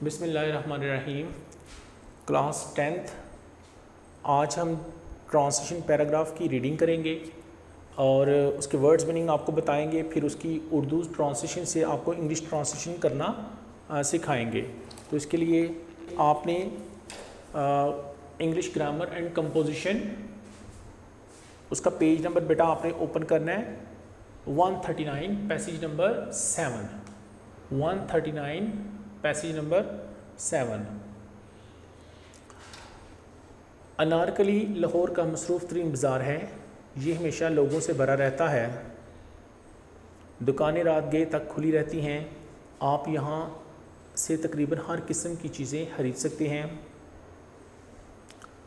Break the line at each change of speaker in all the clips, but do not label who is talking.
बिस्मिल्लाहिर्रहमानिर्रहीम। Class 10th। आज हम ट्रांसलेशन पैराग्राफ की रीडिंग करेंगे और उसके वर्ड्स मीनिंग आपको बताएंगे, फिर उसकी उर्दू ट्रांसलेशन से आपको इंग्लिश ट्रांसलेशन करना सिखाएंगे। तो इसके लिए आपने इंग्लिश ग्रामर एंड कंपोजिशन उसका पेज नंबर बेटा आपने ओपन करना है 139 passage number 7। 139 passage number 7। Anarkali Lahore का मसरूफ़ तरीन बाज़ार है। ये हमेशा लोगों से भरा रहता है। दुकानें रात गए तक खुली रहती हैं। आप यहाँ से तकरीबन हर किस्म की चीज़ें खरीद सकते हैं।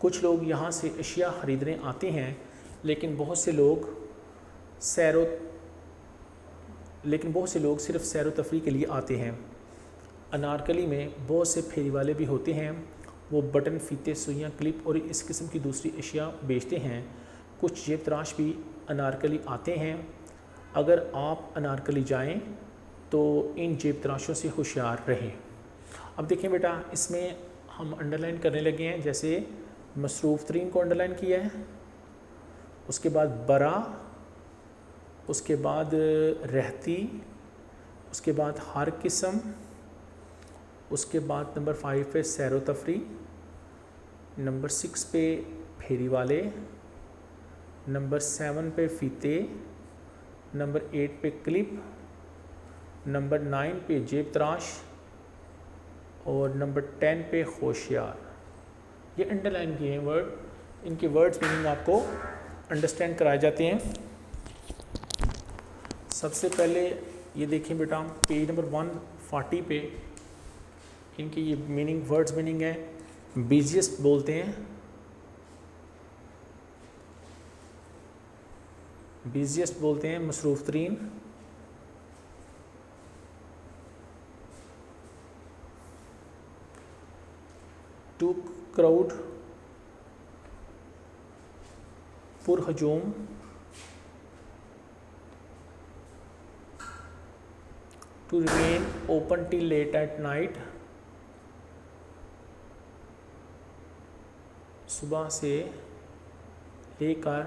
कुछ लोग यहाँ से अशिया ख़रीदने आते हैं, लेकिन बहुत से लोग सिर्फ सैर व तफरी के लिए आते हैं। अनारकली में बहुत से फेरी वाले भी होते हैं। वो बटन, फीते, सुइयाँ, क्लिप और इस किस्म की दूसरी अशिया बेचते हैं। कुछ जेब तराश भी अनारकली आते हैं। अगर आप अनारकली जाएं तो इन जेब तराशों से होशियार रहें। अब देखें बेटा, इसमें हम अंडरलाइन करने लगे हैं। जैसे मसरूफ़ तरीन को अंडरलाइन किया है, उसके बाद बरा, उसके बाद रहती, उसके बाद हर किस्म, उसके बाद नंबर 5 पे सैर व तफरी, नंबर 6 पे फेरी वाले, नंबर 7 पे फीते, नंबर 8 पे क्लिप, नंबर 9 पे जेब तराश और नंबर 10 पे होशियार। ये अंडरलाइन किए हैं वर्ड। इनके वर्ड्स मीनिंग आपको अंडरस्टैंड कराए जाते हैं। सबसे पहले ये देखें बेटा, पेज नंबर 140 पे इनकी ये मीनिंग, वर्ड्स मीनिंग है। बिजिएस्ट बोलते हैं, बिजिएस्ट बोलते हैं मसरूफ़ तरीन। टू क्राउड, पुरहजूम, to remain open till late at night, सुबह से लेकर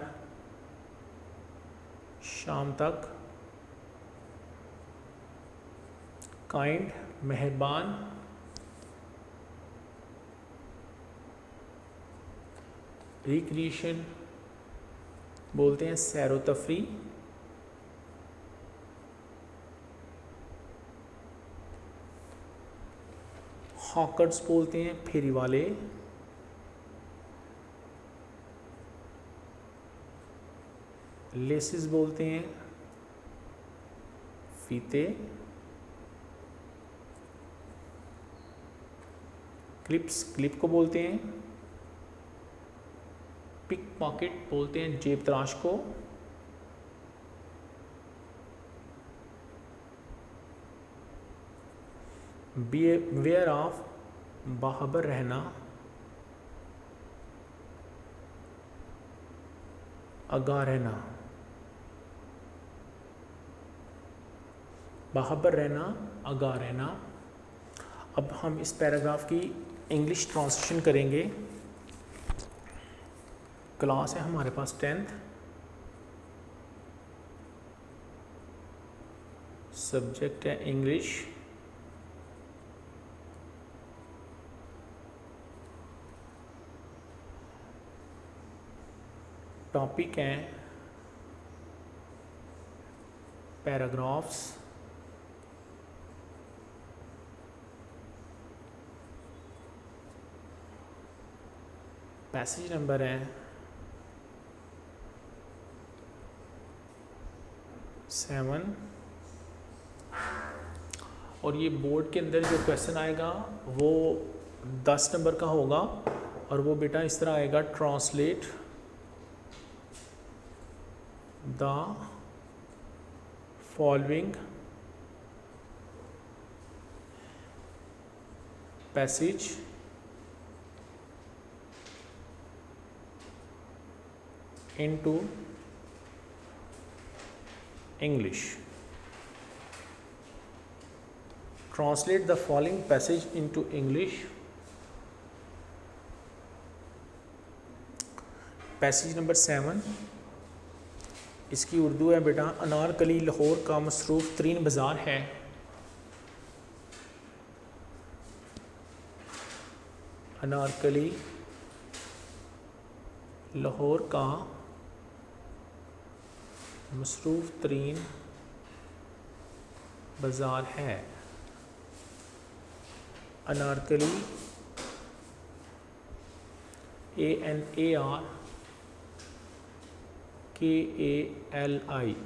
शाम तक, काइंड, मेहरबान, रिक्रिएशन बोलते हैं सैर व तफरी, हॉकर्स बोलते हैं फेरी वाले, लेसेस बोलते हैं फीते, क्लिप्स, क्लिप को बोलते हैं, पिक पॉकेट बोलते हैं जेब तराश को, वेयर ऑफ बाहबर रहना, आगाह रहना, बाहबर रहना, आगाह रहना। अब हम इस पैराग्राफ की इंग्लिश ट्रांसलेशन करेंगे। क्लास है हमारे पास 10th। सब्जेक्ट है इंग्लिश। टॉपिक हैं पैराग्राफ्स। पैसेज नंबर है 7। और ये बोर्ड के अंदर जो क्वेश्चन आएगा वो 10 नंबर का होगा और वो बेटा इस तरह आएगा, translate the following passage into English. Translate the following passage into English. Passage number 7, इसकी उर्दू है बेटा, अनारकली लाहौर का मसरूफ़ तरीन बाज़ार है। अनारकली लाहौर का मसरूफ़ तरीन बाज़ार है। Anarkali ANARKALI,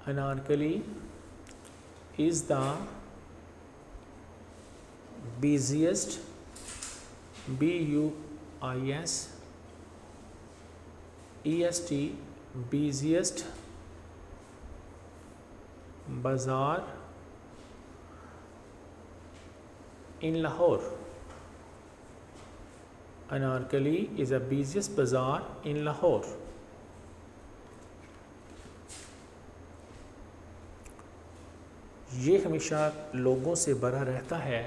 Anarkali is the busiest busiest bazaar in Lahore. Anarkali is the busiest bazaar in Lahore. ये हमेशा लोगों से भरा रहता है।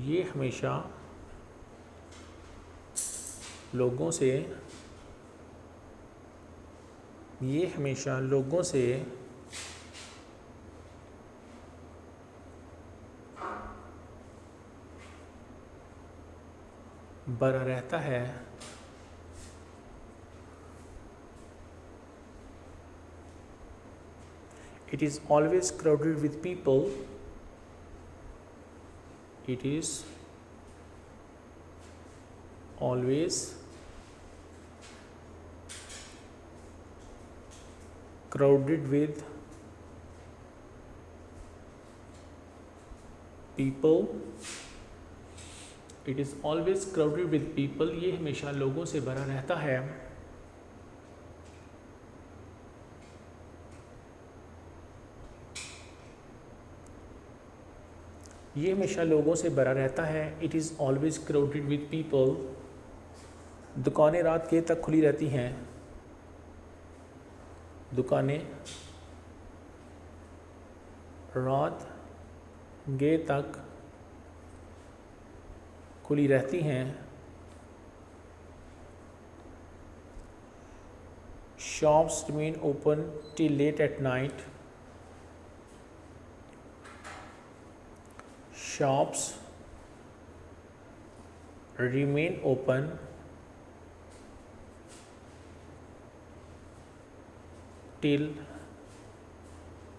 ये हमेशा लोगों से भरा रहता है। It is always crowded with people. It is always crowded with people. It is always crowded with people. ये हमेशा लोगों से भरा रहता है। ये हमेशा लोगों से भरा रहता है। It is always crowded with people. दुकानें रात के तक खुली रहती हैं। दुकानें रात गे तक खुली रहती हैं। Shops remain open till late at night. Shops remain open till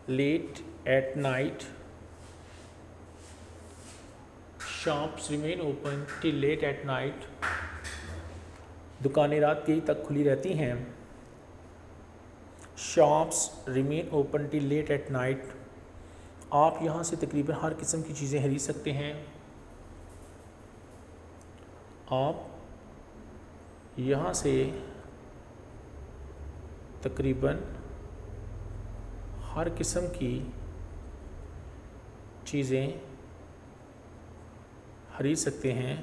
late at night. Shops remain open till late at night. दुकानें रात के तक खुली रहती हैं। Shops remain open till late at night. आप यहाँ से तकरीबन हर किस्म की चीज़ें खरीद सकते हैं। आप यहाँ से तकरीबन हर किस्म की चीज़ें खरीद सकते हैं।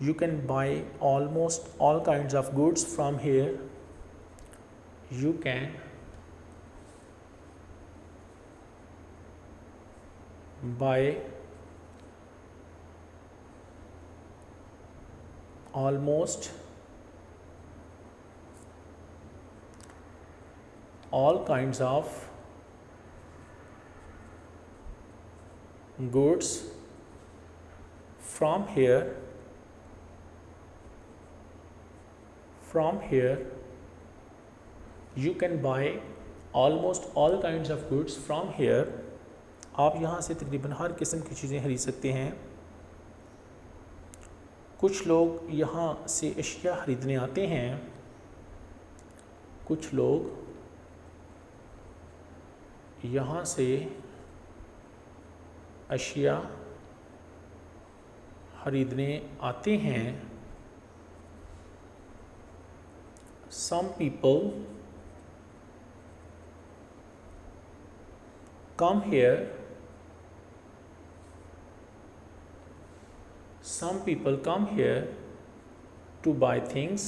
You can buy almost all kinds of goods from here. You can buy almost all kinds of goods from here. You can buy almost all kinds of goods from here. आप यहाँ से तकरीबन हर किस्म की चीज़ें खरीद सकते हैं। कुछ लोग यहाँ से अशिया ख़रीदने आते हैं। कुछ लोग यहाँ से अशिया ख़रीदने आते हैं। Some people come here. Some people come here to buy things.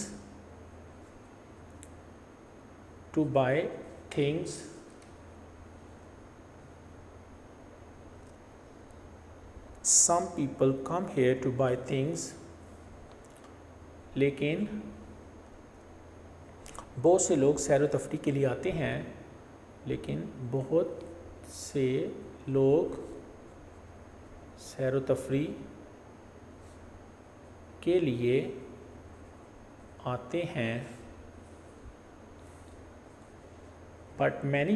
to buy things some people come here to buy things लेकिन बहुत से लोग सैर व तफरीह के लिए आते हैं लेकिन बहुत से लोग सैर व तफरीह के लिए आते हैं but many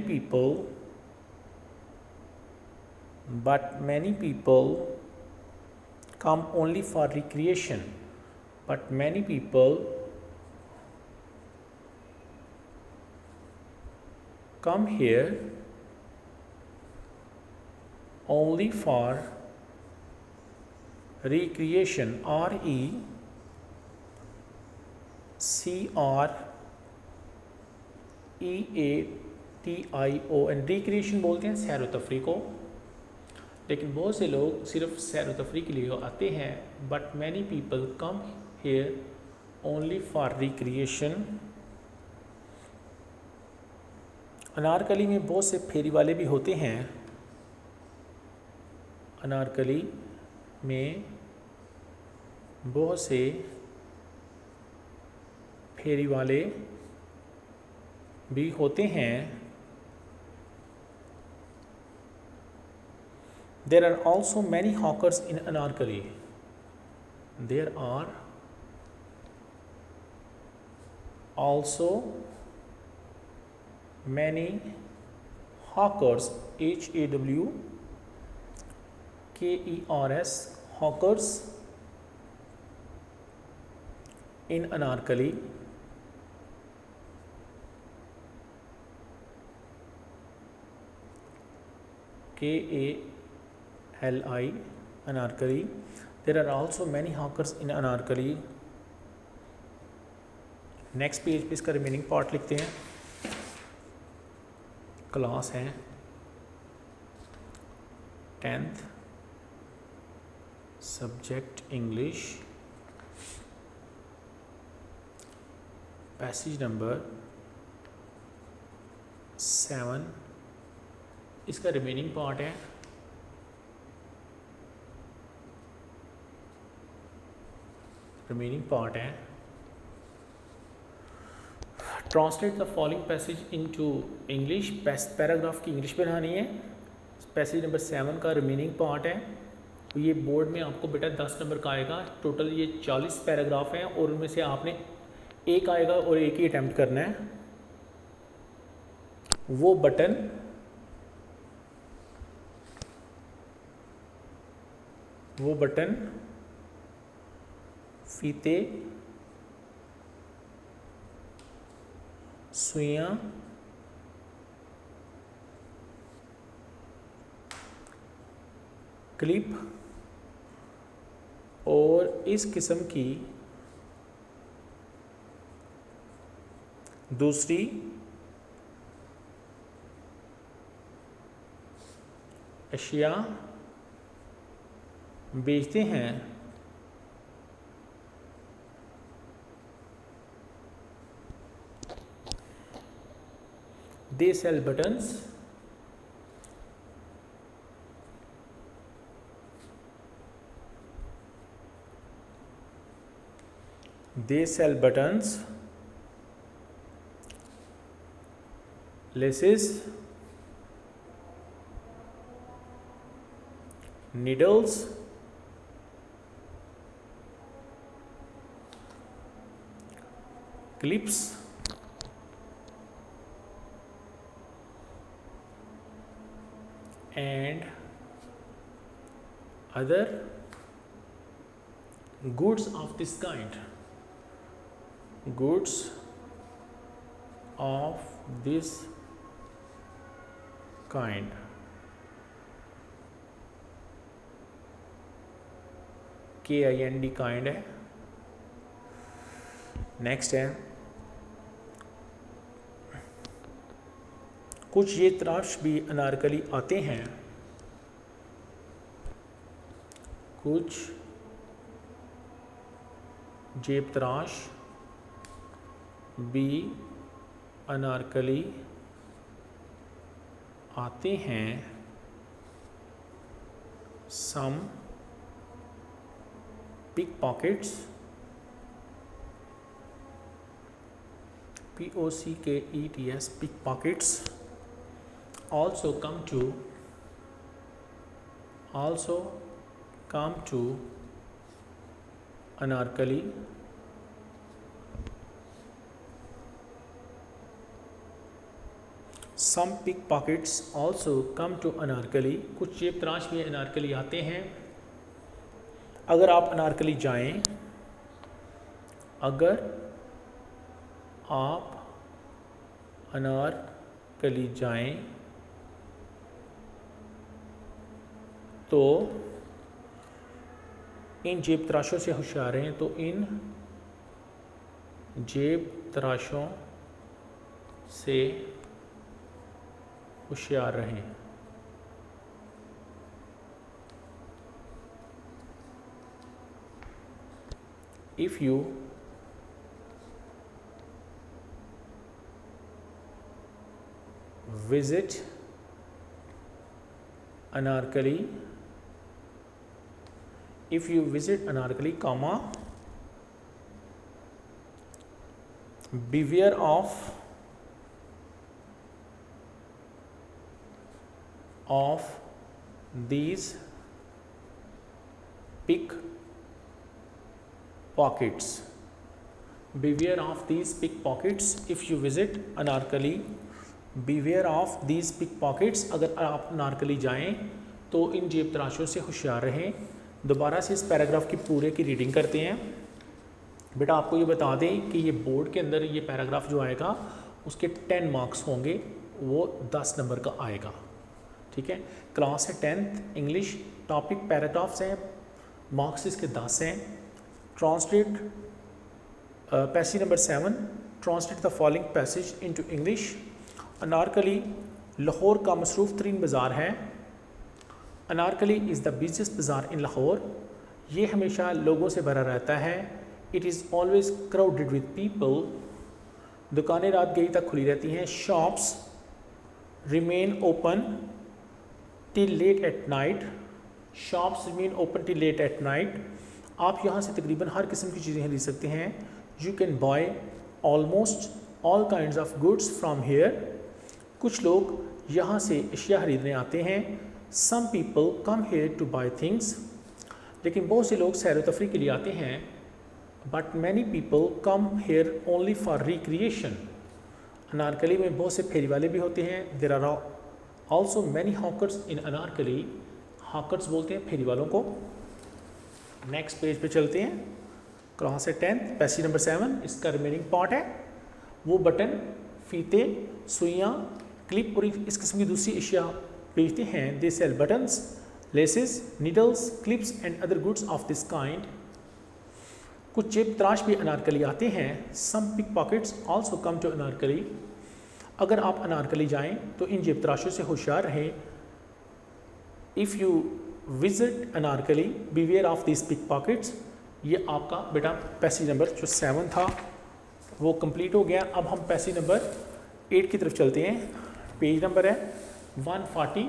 people come only for recreation but many people come here only for recreation RECREATION recreation बोलते हैं सैर व तफरीह को लेकिन बहुत से लोग सिर्फ सैर व तफरीह के लिए आते हैं but many people come here only for recreation Anarkali में बहुत से फेरी वाले भी होते हैं अनारकली में बहुत से फेरी वाले भी होते हैं There are also many hawkers in Anarkali. There are also many hawkers HAWKERS hawkers in Anarkali. KALI Anarkali. There are also many hawkers in Anarkali. Next page पे इसका रिमेनिंग पार्ट लिखते हैं क्लास है 10th subject English passage number 7 इसका remaining part है translate the following passage into English paragraph की English बनानी है पैसेज नंबर 7 का रिमेनिंग पार्ट है तो ये बोर्ड में आपको बेटा 10 नंबर का आएगा टोटल ये 40 पैराग्राफ हैं और उनमें से आपने एक आएगा और एक ही अटैम्प्ट करना है वो बटन फीते सुइयां क्लिप और इस किस्म की दूसरी अशिया बेचते हैं They sell buttons laces needles clips and other goods of this kind KIND kind है नेक्स्ट है कुछ ये तराश भी अनारकली आते हैं कुछ जेब तराश भी अनारकली आते हैं, some pickpockets, P-O-C-K-E-T-S, pickpockets also come to Anarkali Some pickpockets also come to Anarkali, कुछ जेब तराश भी अनारकली आते हैं। अगर आप अनारकली जाएं, अगर आप अनारकली जाएं तो इन जेब तराशों से होशियार रहें, तो इन जेब तराशों से होशियार रहें। If you visit Anarkali, if you visit Anarkali, comma, beware of these pickpockets. Beware of these pickpockets. If you visit Anarkali, beware of these pickpockets. अगर आप अनारकली जाएं तो इन जेब तराशों से होशियार रहें। दोबारा से इस पैराग्राफ की पूरे की रीडिंग करते हैं। बेटा आपको ये बता दें कि ये बोर्ड के अंदर ये पैराग्राफ जो आएगा उसके 10 मार्क्स होंगे, वो 10 नंबर का आएगा। ठीक है, क्लास है 10th इंग्लिश, टॉपिक पैराग्राफ्स हैं, मार्क्स इसके 10 हैं। Translate passage number 7, translate the following passage into English. Anarkali Lahore का मसरूफ़ तरीन बाज़ार है। अनारकली इज़ द बिज़ीएस्ट बाज़ार इन लाहौर। ये हमेशा लोगों से भरा रहता है। It is always crowded with people. दुकानें रात गई तक खुली रहती हैं। Shops remain open till late at night. Shops remain open till late at night. आप यहाँ से तकरीबन हर किस्म की चीज़ें खरीद सकते हैं। You can buy almost all kinds of goods from here. कुछ लोग यहाँ से अशिया खरीदने आते हैं। Some people come here to buy things. लेकिन बहुत से लोग सैर व तफरी के लिए आते हैं। But many people come here only for recreation. Anarkali में बहुत से फेरी वाले भी होते हैं। There are also many hawkers in Anarkali. Hawkers बोलते हैं फेरी वालों को। नेक्स्ट पेज पे चलते हैं। क्लास है 10th, पैसेज नंबर 7, इसका रिमेनिंग पार्ट है। वो बटन, फीते, सुइयाँ, क्लिप और इस किस्म की दूसरी अशिया बेचते हैं। They sell buttons, laces, needles, clips and other goods of this kind. कुछ जेब तराश भी अनारकली आते हैं। Some pickpockets also come to Anarkali. अगर आप अनारकली जाएं तो इन जेब तराशों से होशियार रहें। If you visit Anarkali, beware of this pick pockets. ये आपका बेटा पैसेज नंबर जो 7 था वो कंप्लीट हो गया। अब हम पैसेज नंबर 8 की तरफ चलते हैं। पेज नंबर है 140,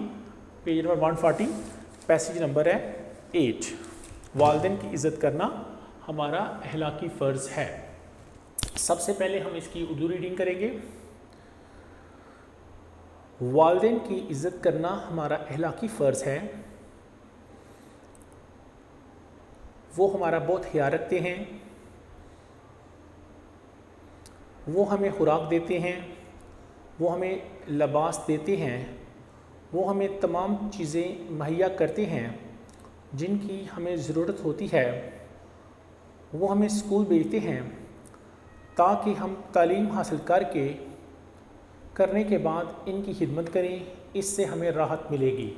पेज नंबर 140, पैसेज नंबर है 8। वालिदैन की इज़्ज़त करना हमारा अहलाकी फ़र्ज़ है। सबसे पहले हम इसकी उर्दू रीडिंग करेंगे। वालिदैन की इज़्ज़त करना हमारा अहलाकी फ़र्ज़ है। वो हमारा बहुत ख्याल रखते हैं। वो हमें खुराक देते हैं, वो हमें लिबास देते हैं, वो हमें तमाम चीज़ें मुहैया करते हैं जिनकी हमें ज़रूरत होती है। वो हमें स्कूल भेजते हैं ताकि हम तालीम हासिल करने के बाद इनकी खिदमत करें। इससे हमें राहत मिलेगी,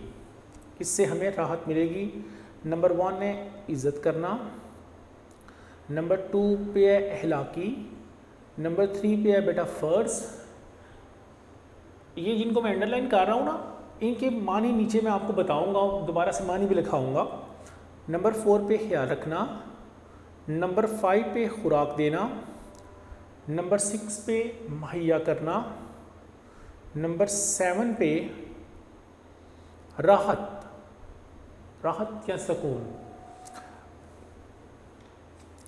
इससे हमें राहत मिलेगी। नंबर 1 है इज़्ज़त करना, नंबर 2 पे है अहलाकी, नंबर 3 पे है बेटा फ़र्ज़। ये जिनको मैं अंडरलाइन कर रहा हूँ ना, इनके मानी नीचे मैं आपको बताऊँगा, दोबारा से मानी भी लिखाऊँगा। नंबर 4 पे ख्याल रखना, नंबर 5 पे खुराक देना, नंबर 6 पे मुहैया करना। नंबर 7 पे राहत, राहत या सुकून।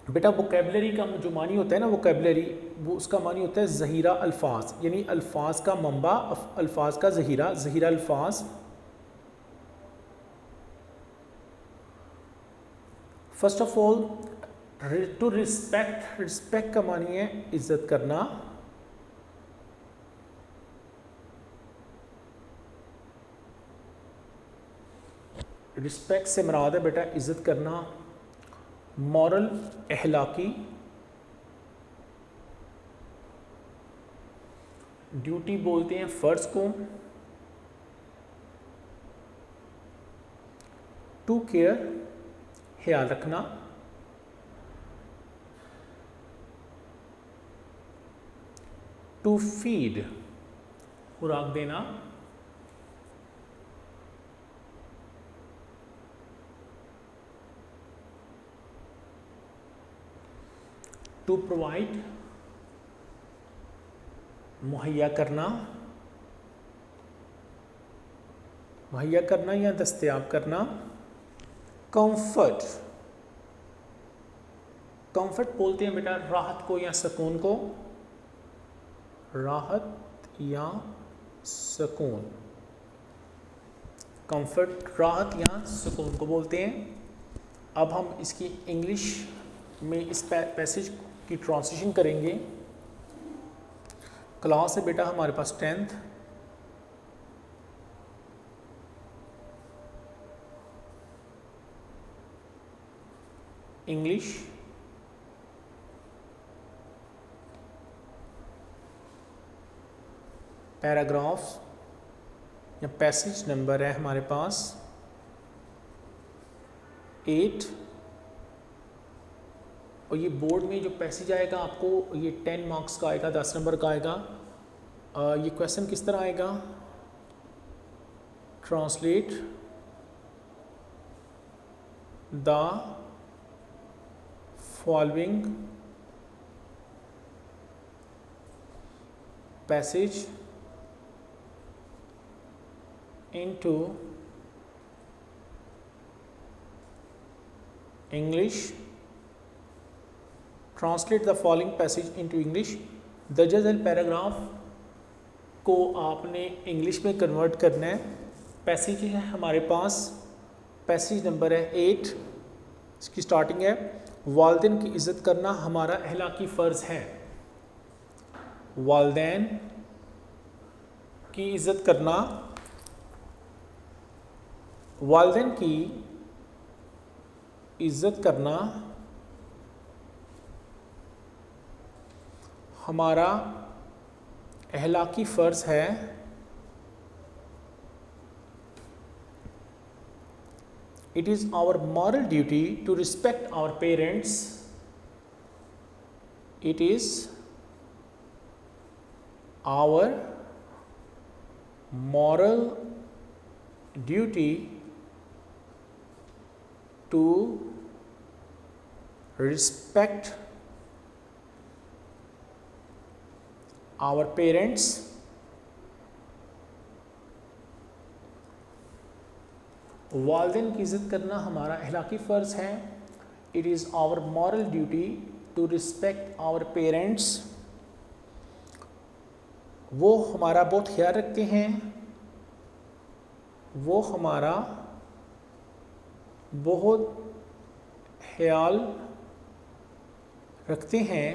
बेटा वोकेबलरी का जो मानी होता है ना, वोकेबलरी, वो उसका मानी होता है ज़हीरा अल्फाज, यानी अल्फाज का मंबा, अल्फाज का ज़हीरा, ज़हीरा अल्फाज। First of all to respect, respect का मानी है इज्जत करना। रिस्पेक्ट से मुराद है बेटा इज्जत करना। मॉरल, अहलाकी। ड्यूटी बोलते हैं फ़र्ज को। टू केयर, ख्याल रखना। टू फीड, खुराक देना। टू प्रोवाइड, मुहैया करना, मुहैया करना या दस्तयाब करना। कंफर्ट, कंफर्ट बोलते हैं बेटा राहत को या सुकून को, राहत या सुकून। कंफर्ट राहत या सुकून को बोलते हैं। अब हम इसकी इंग्लिश में इस पैसेज की ट्रांसलेशन करेंगे। क्लास है बेटा हमारे पास 10th। इंग्लिश पैराग्राफ या पैसेज नंबर है हमारे पास 8। और ये बोर्ड में जो पैसेज आएगा आपको, ये 10 मार्क्स का आएगा, 10 नंबर का आएगा। ये क्वेश्चन किस तरह आएगा? Translate the following passage into English. Translate the following passage into English. दर्जल पैराग्राफ को आपने इंग्लिश में कन्वर्ट करना है। पैसेज है हमारे पास, पैसेज नंबर है 8। इसकी स्टार्टिंग है, वालिदैन की इज़्ज़त करना हमारा अहलाकी फ़र्ज़ है। वालिदैन की इज़्ज़त करना, वालिदैन की इज़्ज़त करना हमारा अहलाकी फ़र्ज़ है। It is our moral duty to respect our parents. It is our moral duty to respect our parents. वालिदैन की इज़्ज़त करना हमारा अहलाकी फ़र्ज़ है। It is our moral duty to respect our parents. वो हमारा बहुत ख्याल रखते हैं, वो हमारा बहुत ख्याल रखते हैं।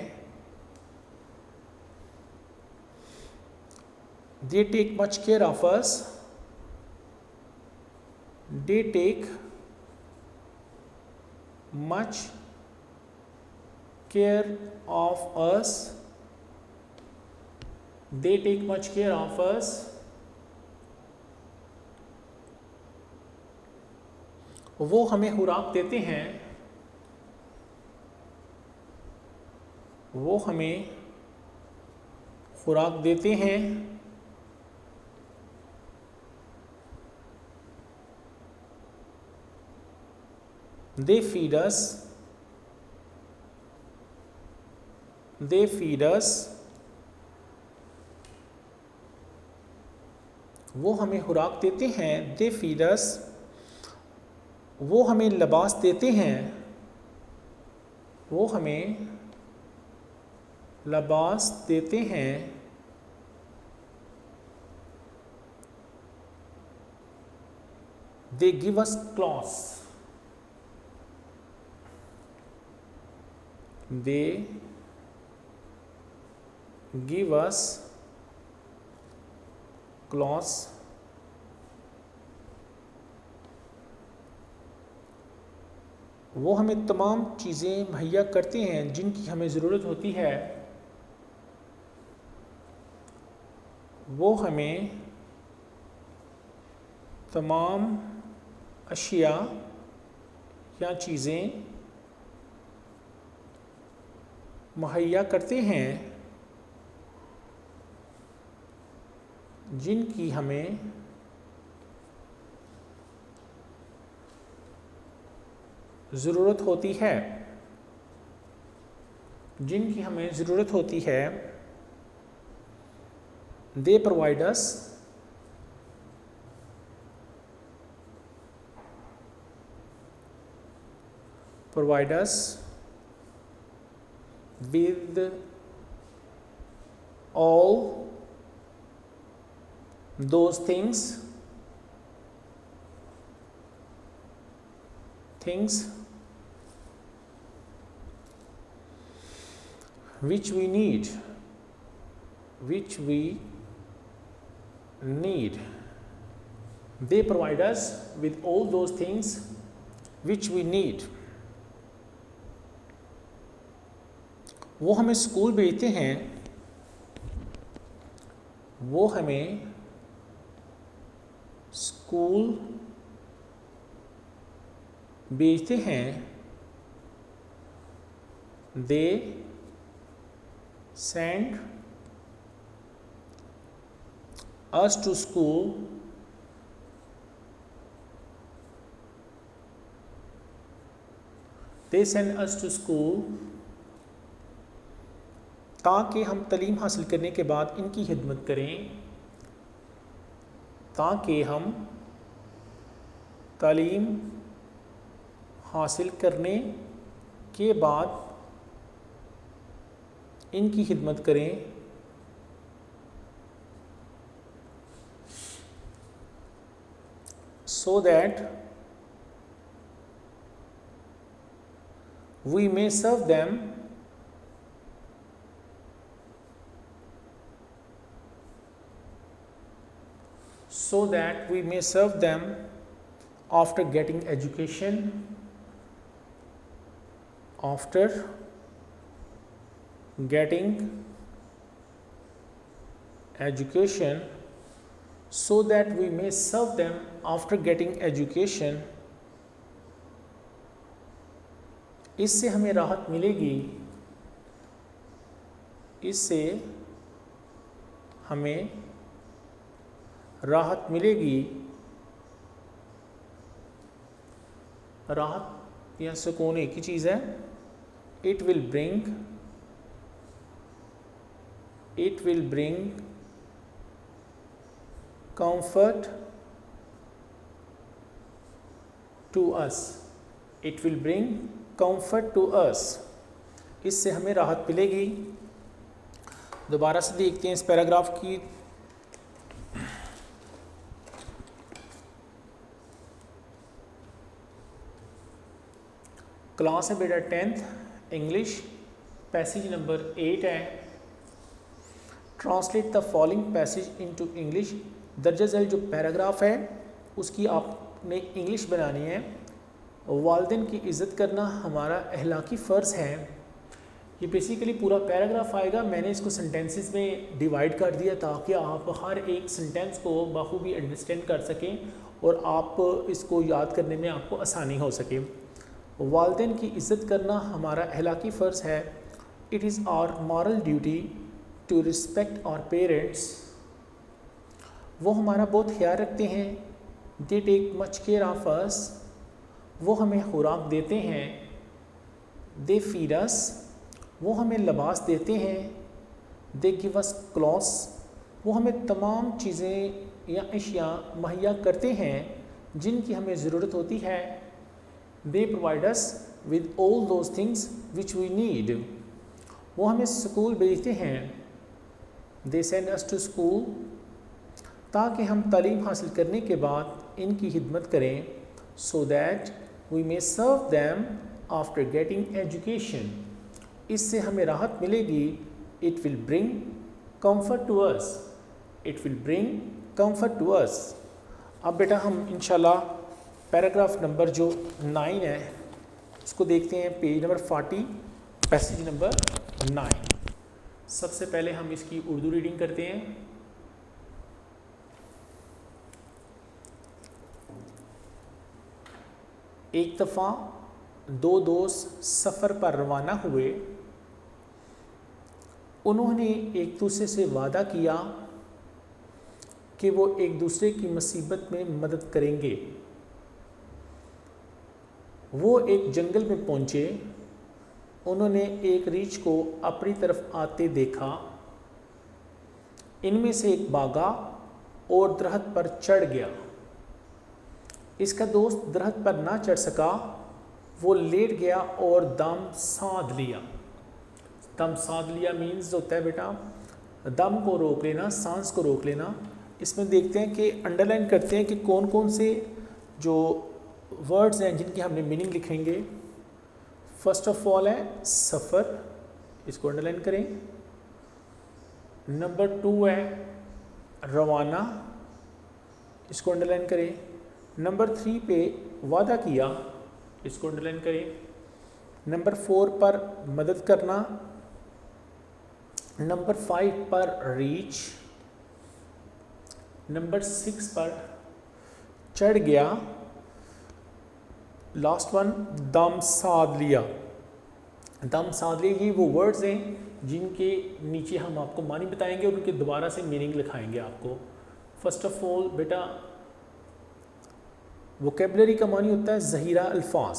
They take much care of us. They take much care of us. They take much care of us. वो हमें खुराक देते हैं, वो हमें खुराक देते हैं। They feed us. They feed us, वो हमें खुराक देते हैं, दे फीड अस, वो हमें लिबास देते हैं, वो हमें लिबास देते हैं, they give us clothes, they give us clothes, वो हमें तमाम चीज़ें मुहैया करते हैं जिनकी हमें ज़रूरत होती है, वो हमें तमाम अशिया या चीज़ें मुहैया करते हैं जिनकी हमें ज़रूरत होती है, जिनकी हमें ज़रूरत होती है, they provide us, with all those things which we need, they provide us with all those things which we need. वो हमें स्कूल भेजते हैं, वो हमें स्कूल भेजते हैं, दे send us to school, they send us to school ताकि हम तालीम हासिल करने के बाद इनकी खिदमत करें, ताकि हम तालीम हासिल करने के बाद इनकी खिदमत करें, so that we may serve them after getting education, so that we may serve them after getting education. इससे हमें राहत मिलेगी, इससे हमें राहत मिलेगी, राहत या सुकून एक ही चीज़ है। It will bring comfort to us, it will bring comfort to us, इससे हमें राहत मिलेगी। दोबारा से देखते हैं इस पैराग्राफ की क्लास है बेटा 10th इंग्लिश, पैसेज नंबर 8 है। Translate the following passage into English. दर्जा झेल जो पैराग्राफ है उसकी आपने इंग्लिश बनानी है। वालिदैन की इज़्ज़त करना हमारा अहलाकी फ़र्ज़ है। ये बेसिकली पूरा पैराग्राफ आएगा, मैंने इसको सेंटेंसेस में डिवाइड कर दिया ताकि आप हर एक सेंटेंस को बखूबी अंडरस्टैंड कर सकें और आप इसको याद करने में आपको आसानी हो सके। वालिदैन की इज़्ज़त करना हमारा अहलाकी फ़र्ज़ है। It is our moral duty to respect our parents. वो हमारा बहुत ख्याल रखते हैं। They take much care of us. वो हमें खुराक देते हैं। They feed us. वो हमें लिबास देते हैं, दे गिव अस क्लॉथ्स, वो हमें तमाम चीज़ें या अशिया मुहैया करते हैं जिनकी हमें ज़रूरत होती है। They provide us with all those things which we need, वो हमें स्कूल भेजते हैं। They send us to school, ताकि हम तालीम हासिल करने के बाद इनकी खिदमत करें। So that we may serve them after getting education, इससे हमें राहत मिलेगी। It will bring comfort to us, it will bring comfort to us. अब बेटा हम इंशाल्लाह पैराग्राफ नंबर जो 9 है उसको देखते हैं, पेज नंबर 40 पैसेज नंबर 9। सबसे पहले हम इसकी उर्दू रीडिंग करते हैं। एक दफ़ा दो दोस्त सफ़र पर रवाना हुए। उन्होंने एक दूसरे से वादा किया कि वो एक दूसरे की मुसीबत में मदद करेंगे। वो एक जंगल में पहुंचे। उन्होंने एक रीछ को अपनी तरफ आते देखा। इनमें से एक भागा और दरख्त पर चढ़ गया। इसका दोस्त दरख्त पर ना चढ़ सका। वो लेट गया और दम साध लिया। दम साध लिया मीन्स होता है बेटा दम को रोक लेना, सांस को रोक लेना। इसमें देखते हैं कि अंडरलाइन करते हैं कि कौन कौन से जो वर्ड्स हैं जिनकी हमने मीनिंग लिखेंगे। फर्स्ट ऑफ ऑल है सफ़र, इसको अंडरलाइन करें। नंबर 2 है रवाना, इसको अंडरलाइन करें। नंबर 3 पे वादा किया, इसको अंडरलाइन करें। नंबर 4 पर मदद करना। नंबर 5 पर रीच। नंबर 6 पर चढ़ गया। लास्ट वन दम साध लिया। दम साध लिया, ये वो वर्ड्स हैं जिनके नीचे हम आपको मानी बताएंगे और उनके दोबारा से मीनिंग लिखाएंगे आपको। फर्स्ट ऑफ ऑल बेटा वोकेबलरी का मानी होता है ज़हीरा अल्फाज।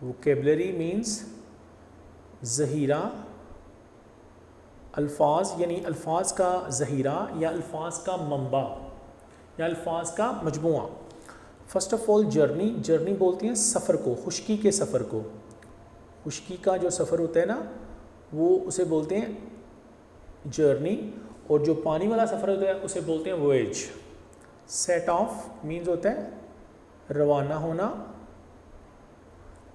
वोकेबलरी मीन्स ज़हीरा अल्फाज, यानी अल्फाज का ज़हीरा या अल्फाज का मंबा या अल्फाज का मजमुआ। First of all journey, journey बोलते हैं सफ़र को, खुश्की के सफ़र को। खुश्की का जो सफ़र होता है ना वो उसे बोलते हैं जर्नी, और जो पानी वाला सफ़र होता है उसे बोलते हैं वॉयज। सेट ऑफ मीन्स होता है रवाना होना।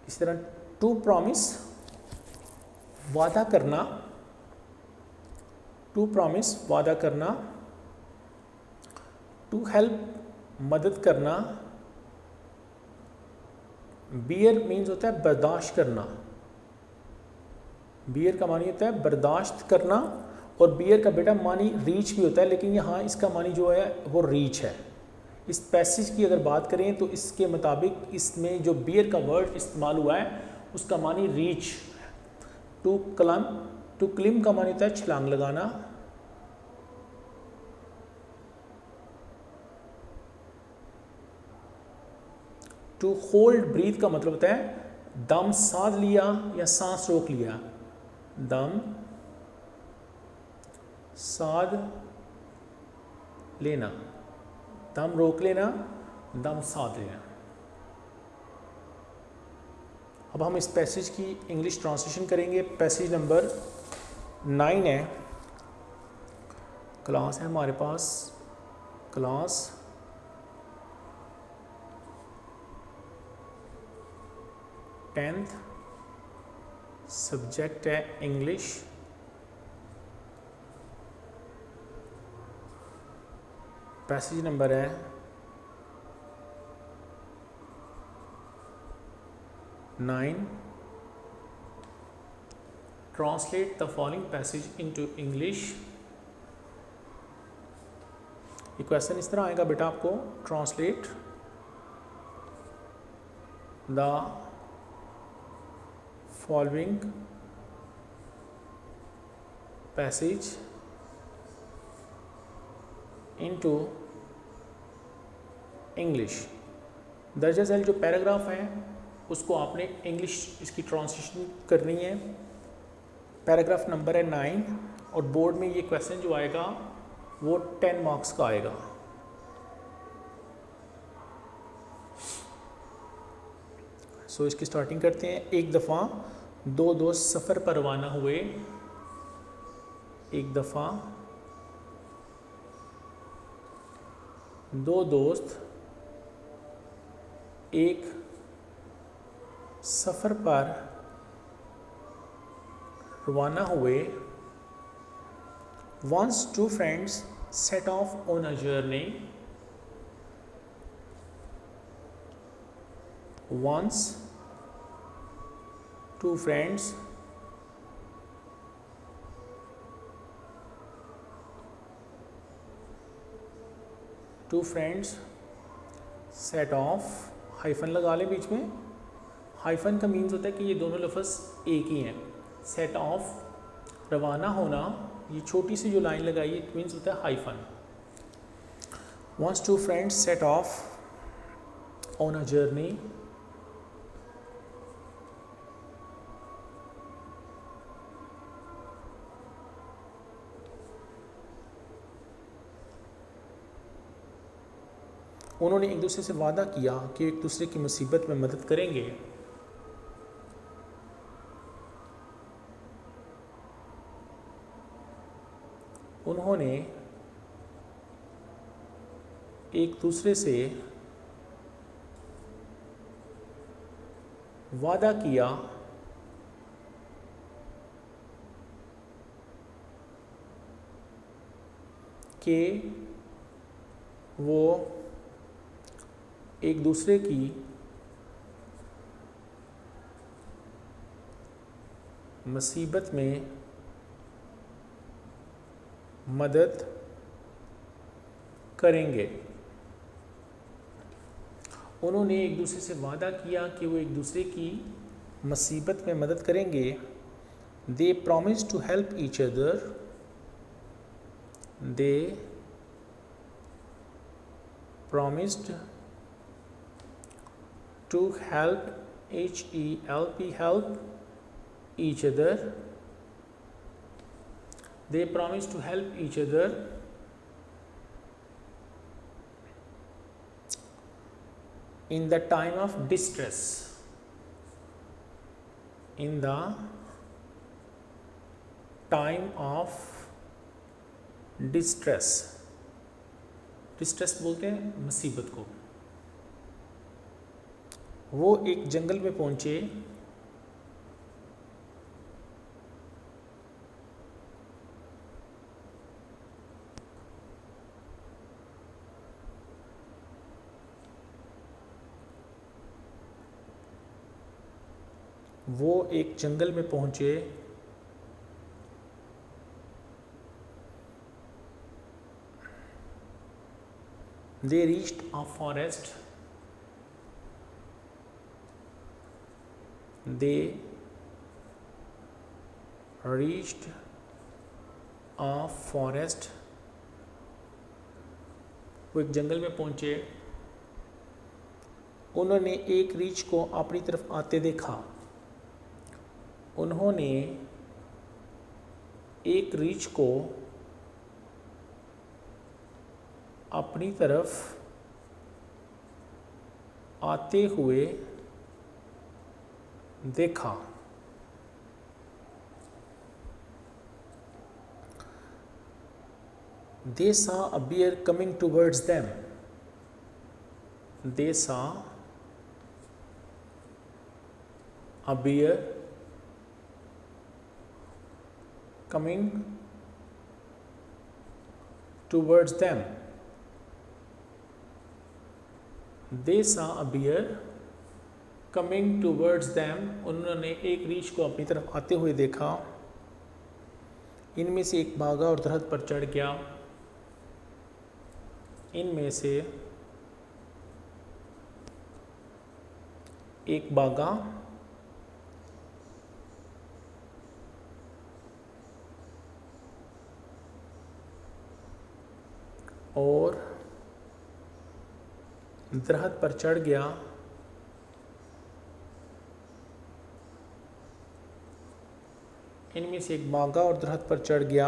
इस तरह टू प्रॉमिस वादा करना, टू प्रॉमिस वादा करना। टू हेल्प मदद करना। बियर मीन्स होता है बर्दाश्त करना। बियर का मानी होता है बर्दाश्त करना, और बियर का बेटा मानी रीच भी होता है, लेकिन यहाँ इसका मानी जो है वो रीच है। इस पैसेज की अगर बात करें तो इसके मुताबिक इसमें जो बियर का वर्ड इस्तेमाल हुआ है उसका मानी रीच। टू क्लिम का मानी होता है छलांग लगाना। टू होल्ड ब्रीथ का मतलब होता है दम साध लिया या सांस रोक लिया। दम साध लेना, दम रोक लेना, दम साध लेना। अब हम इस पैसेज की इंग्लिश ट्रांसलेशन करेंगे। पैसेज नंबर 9 है, क्लास है हमारे पास, क्लास 10th, सब्जेक्ट है इंग्लिश। पैसेज नंबर है 9। Translate the following passage into English. ये क्वेश्चन इस तरह आएगा बेटा आपको, translate the following passage into English. दर्जा झेल जो पैराग्राफ है उसको आपने इंग्लिश इसकी ट्रांसलेशन करनी है। पैराग्राफ नंबर है 9 और बोर्ड में ये क्वेश्चन जो आएगा वो 10 मार्क्स का आएगा। सो इसकी स्टार्टिंग करते हैं। एक दफ़ा दो दोस्त सफ़र पर रवाना हुए। एक दफ़ा दो दोस्त एक सफ़र पर रवाना हुए। Once two friends set off on a journey. Once two friends set off, hyphen लगा लें बीच में। हाइफन का मीन्स होता है कि ये दोनों लफ्ज़ एक ही हैं। सेट ऑफ रवाना होना, ये छोटी सी जो लाइन लगाई है मीन्स होता है hyphen. Once two friends set off on a journey. उन्होंने एक दूसरे से वादा किया कि एक दूसरे की मुसीबत में मदद करेंगे। उन्होंने एक दूसरे से वादा किया कि वो एक दूसरे की मुसीबत में मदद करेंगे। उन्होंने एक दूसरे से वादा किया कि वो एक दूसरे की मुसीबत में मदद करेंगे। They promised to help each other. They promised to help help each other. They promised to help each other in the time of distress. In the time of distress. Distress बोलते हैं मुसीबत को। वो एक जंगल में पहुंचे। वो एक जंगल में पहुंचे। They reached a forest. They reached a forest. वो एक जंगल में पहुंचे। उन्होंने एक रीछ को अपनी तरफ आते देखा। उन्होंने एक रीछ को अपनी तरफ आते हुए देखा। They saw a bear coming towards them. They saw a bear coming towards them. They saw a bear coming towards them. उन्होंने एक रीछ को अपनी तरफ आते हुए देखा। इनमें से एक भागा और दरख्त पर चढ़ गया। इनमें से एक भागा और दरख्त पर चढ़ गया। इनमें उनमें से एक भागा और दरख्त पर चढ़ गया।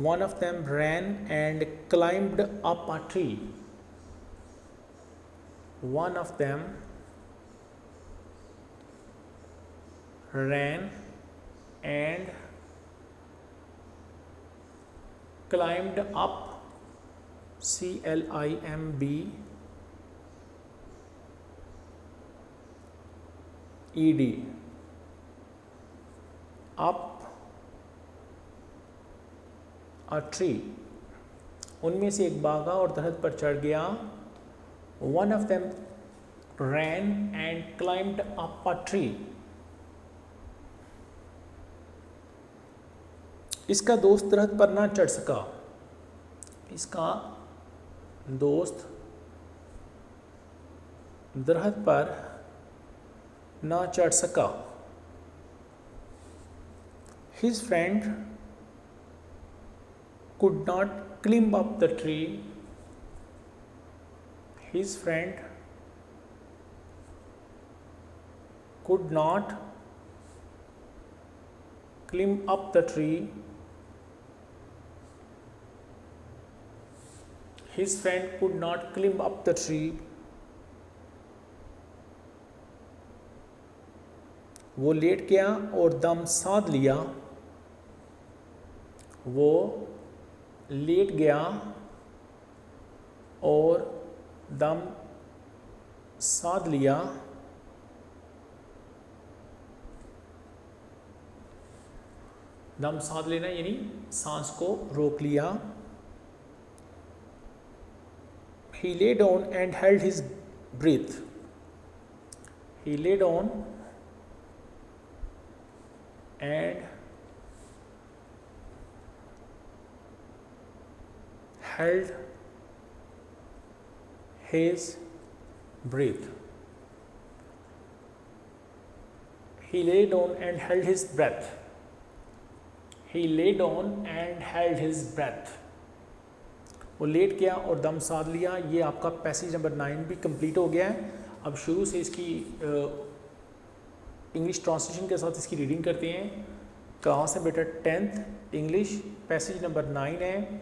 One of them ran and climbed up a tree. One of them ran and climbed up, CLIMB ED, up a tree. उनमें से एक भागा और दरख्त पर चढ़ गया। One of them ran and climbed up a tree. इसका दोस्त दरख्त पर ना चढ़ सका। इसका दोस्त दरख्त पर ना चढ़ सका। His friend could not climb up the tree. His friend could not climb up the tree. His friend could not climb up the tree. वो लेट गया और दम साध लिया। वो लेट गया और दम साध लिया। दम साध लेना यानी सांस को रोक लिया। He lay down and held his breath. He lay down and held his breath. He lay down and held his breath. He lay down and held his breath. वो लेट गया और दम साध लिया। ये आपका पैसेज नंबर 9 भी complete हो गया है। अब शुरू से इसकी इंग्लिश ट्रांसलेशन के साथ इसकी रीडिंग करते हैं। कहाँ से बेटा? 10th इंग्लिश पैसेज नंबर 9 है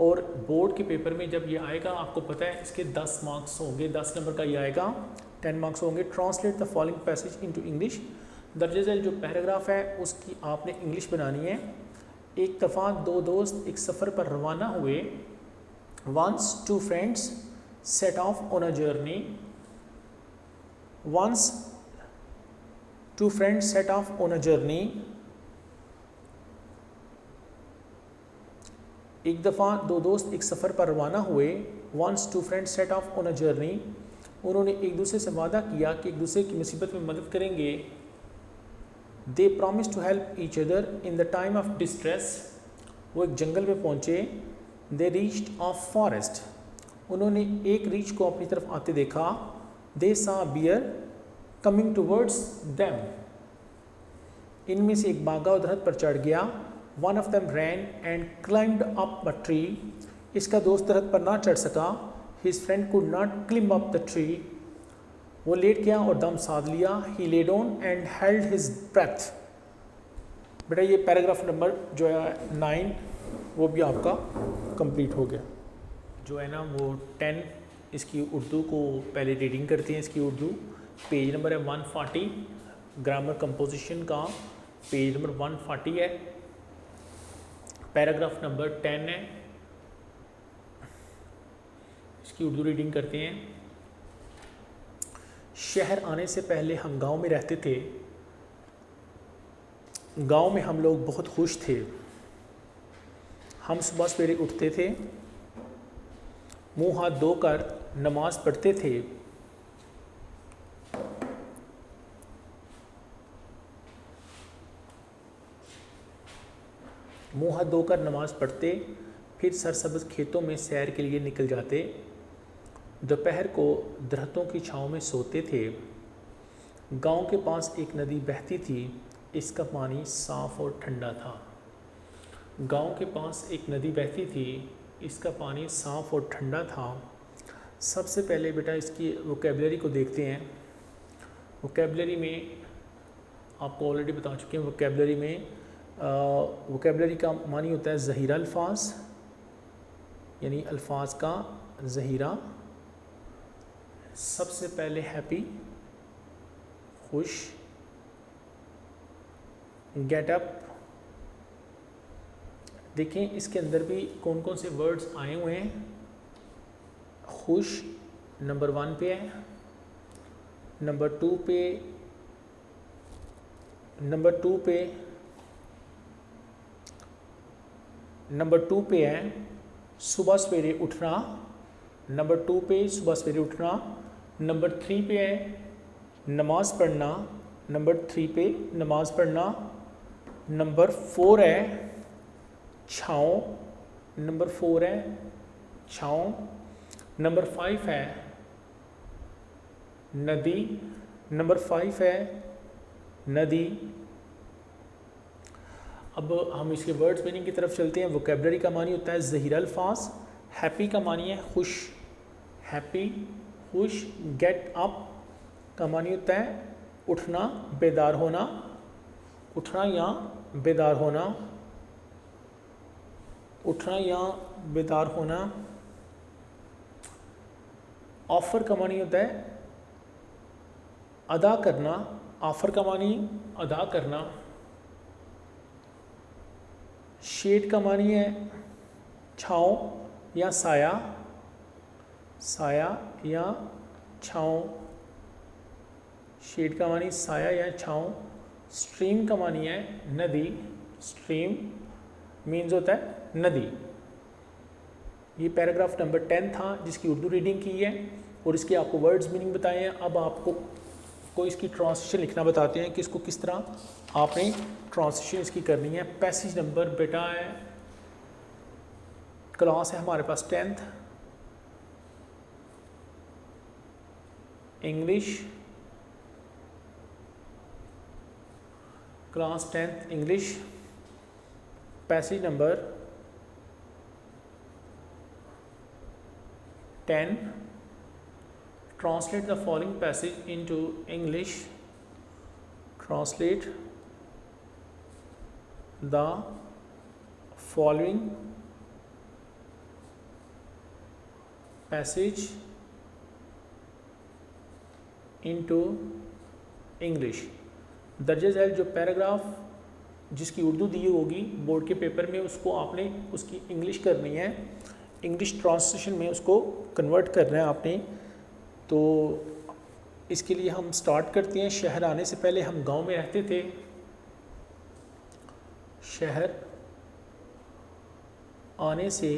और बोर्ड के पेपर में जब ये आएगा आपको पता है इसके 10 मार्क्स होंगे। 10 नंबर का ये आएगा, 10 मार्क्स होंगे। Translate the following passage into English. दर्ज झेल जो पैराग्राफ है उसकी आपने इंग्लिश बनानी है। एक दफ़ा दो दोस्त एक सफ़र पर रवाना हुए। Once two friends set off on a journey. Once two friends set off on a journey. एक दफ़ा दो दोस्त एक सफ़र पर रवाना हुए। Once two friends set off on a journey. उन्होंने एक दूसरे से वादा किया कि एक दूसरे की मुसीबत में मदद करेंगे। They promised to help each other in the time of distress. वो एक जंगल में पहुँचे। They reached a forest. उन्होंने एक रीछ को अपनी तरफ आते देखा। They saw a bear coming towards them. इनमें से एक भागा और दरख्त पर चढ़ गया। One of them ran and climbed up a tree. इसका दोस्त दरख्त पर ना चढ़ सका। His friend could not climb up the tree. वो लेट गया और दम साध लिया। He lay down and held his breath. बेटा ये पैराग्राफ नंबर जो है 9 वो भी आपका कंप्लीट हो गया। जो है ना वो 10 इसकी उर्दू को पहले रीडिंग करते हैं। इसकी उर्दू पेज नंबर है 140। ग्रामर कंपोजिशन का पेज नंबर 140 है। पैराग्राफ नंबर 10 है। इसकी उर्दू रीडिंग करते हैं। शहर आने से पहले हम गांव में रहते थे। गांव में हम लोग बहुत खुश थे। हम सुबह सवेरे उठते थे, मुंह हाथ धोकर नमाज पढ़ते थे। मुंह हाथ धोकर नमाज पढ़ते, फिर सरसब्ज खेतों में सैर के लिए निकल जाते। दोपहर को दरख्तों की छांव में सोते थे। गांव के पास एक नदी बहती थी। इसका पानी साफ़ और ठंडा था। गांव के पास एक नदी बहती थी। इसका पानी साफ़ और ठंडा था। सबसे पहले बेटा इसकी वोकैबुलरी को देखते हैं। वोकैबुलरी में आपको ऑलरेडी बता चुके हैं। वोकेबलरी में वोकेबलरी का मानी होता है ज़हीरा अल्फाज, यानी अल्फाज का ज़हीरा। सबसे पहले हैप्पी, खुश, गेट अप। देखें इसके अंदर भी कौन कौन से वर्ड्स आए हुए हैं। खुश नंबर 1 पे है, नंबर 2 पे, नंबर 2 पे, नंबर 2 पे है सुबह सवेरे उठना। नंबर 2 पे सुबह सवेरे उठना। नंबर 3 पे है नमाज पढ़ना। नंबर 3 पे नमाज पढ़ना। नंबर 4 है छाँव। नंबर 4 है छाँव। नंबर 5 है नदी। नंबर 5 है नदी। अब हम इसके वर्ड्स मीनिंग की तरफ चलते हैं। वोकेबलरी का मानी होता है ज़हीरा अल्फाज। हैप्पी का मानी है खुश, हैप्पी, खुश। गेट अप का मानी होता है उठना, बेदार होना, उठना या बेदार होना, उठना या बेदार होना। ऑफ़र का मानी होता है अदा करना, ऑफ़र का मानी अदा करना। शेड का मानी है छाँव या साया, साया या छाँव। शेड का मानी साया या छाँव। स्ट्रीम का मानी है नदी, स्ट्रीम मीन्स होता है नदी। ये पैराग्राफ नंबर 10 था जिसकी उर्दू रीडिंग की है और इसके आपको वर्ड्स मीनिंग बताए हैं। अब आपको इसकी ट्रांसलेशन लिखना बताते हैं कि इसको किस तरह आपने ट्रांसलेशन इसकी करनी है। पैसेज नंबर बेटा है, क्लास है हमारे पास 10th English, class 10th English. Passage number 10, translate the following passage into English. Translate the following passage into English. दर्ज झैल जो पैराग्राफ जिसकी उर्दू दी होगी बोर्ड के पेपर में, उसको आपने उसकी इंग्लिश करनी है, इंग्लिश ट्रांसलेशन में उसको कन्वर्ट करना है आपने। तो इसके लिए हम स्टार्ट करते हैं। शहर आने से पहले हम गांव में रहते थे। शहर आने से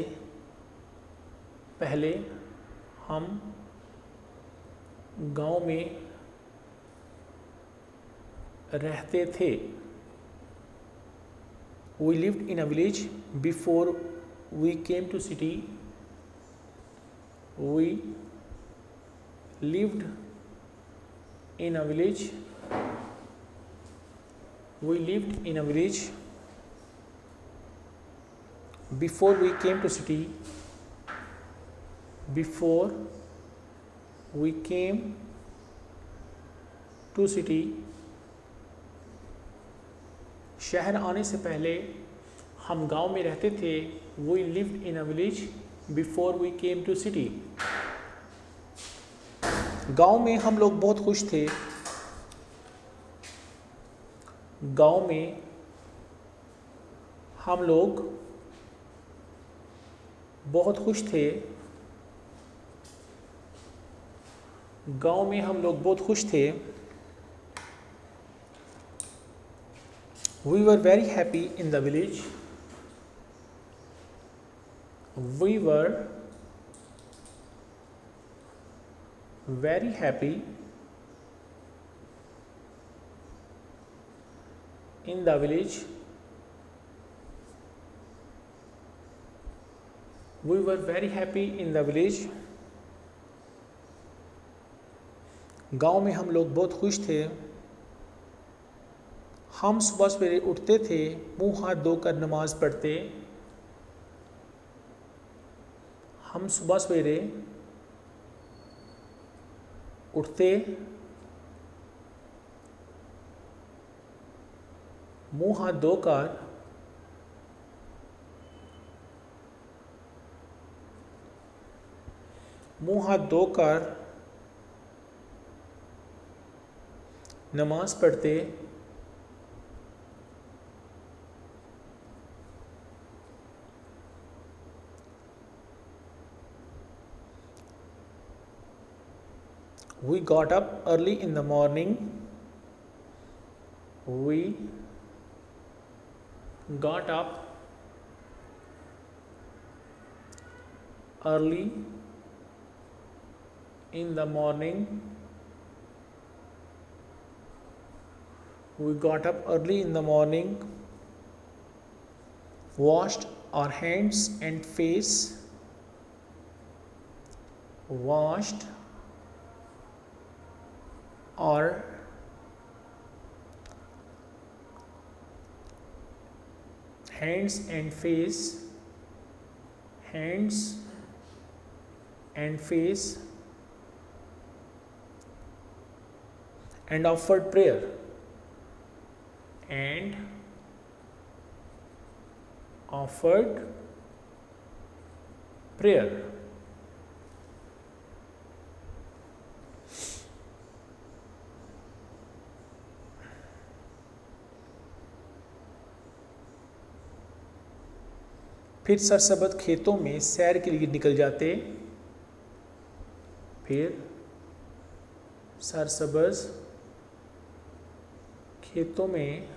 पहले हम गांव में रहते थे। We lived in a village before we came to city. We lived in a village. We lived in a village before we came to city. Before we came to city. शहर आने से पहले हम गांव में रहते थे। We lived in a village before we came to city. गांव में हम लोग बहुत खुश थे। गांव में हम लोग बहुत खुश थे। गांव में हम लोग बहुत खुश थे। We were very happy in the village. We were very happy in the village. We were very happy in the village. गांव में हम लोग बहुत खुश थे। हम सुबह सवेरे उठते थे, मुंह हाथ धोकर नमाज पढ़ते। हम सुबह सवेरे उठते, मुंह हाथ धोकर नमाज पढ़ते We got up early in the morning. We got up early in the morning. We got up early in the morning, washed our hands and face, washed our hands and face, and offered prayer, फिर सरसब्ज खेतों में सैर के लिए निकल जाते। फिर सरसब्ज खेतों में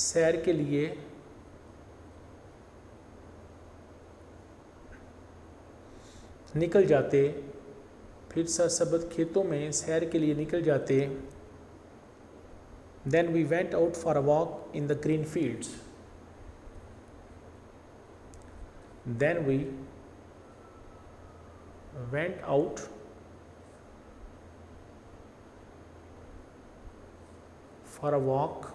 सैर के लिए निकल जाते। फिर सरसब्ज खेतों में सैर के लिए निकल जाते। Then we went out for a walk in the green fields. Then we went out for a walk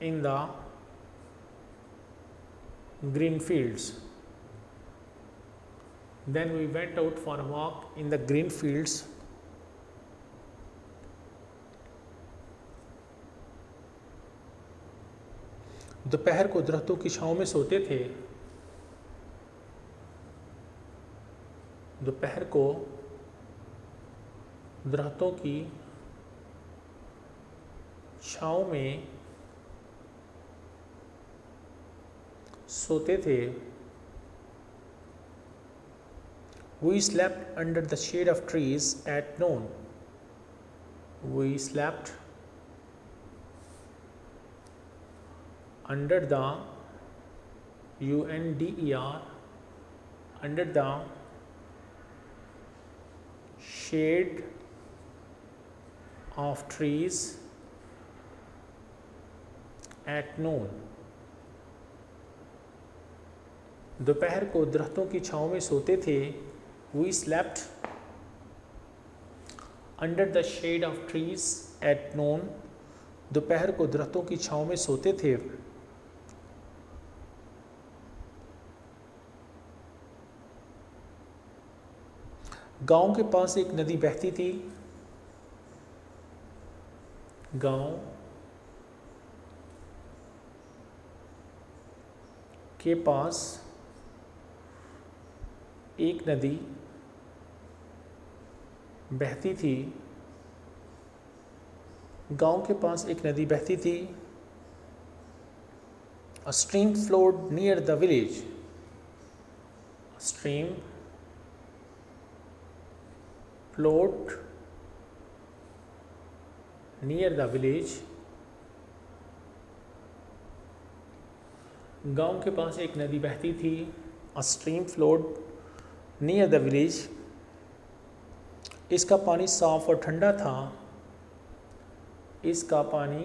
in the green fields. Then we went out for a walk in the green fields. दोपहर को दरख्तों की छांव में सोते थे। दोपहर को दरख्तों की छांव में सोते थे। We slept under the shade of trees at noon. We slept under the UNDER under the shade of trees at noon. दोपहर को दरख्तों की छांव में सोते थे। We slept under the shade of trees at noon. दोपहर को दरख्तों की छांव में सोते थे। गांव के पास एक नदी बहती थी। गांव के पास एक नदी बहती थी। गांव के पास एक नदी बहती थी। A stream flowed near the village. A stream flowed near the village. गांव के पास एक नदी बहती थी। A stream flowed near the village. इसका पानी साफ और ठंडा था। इसका पानी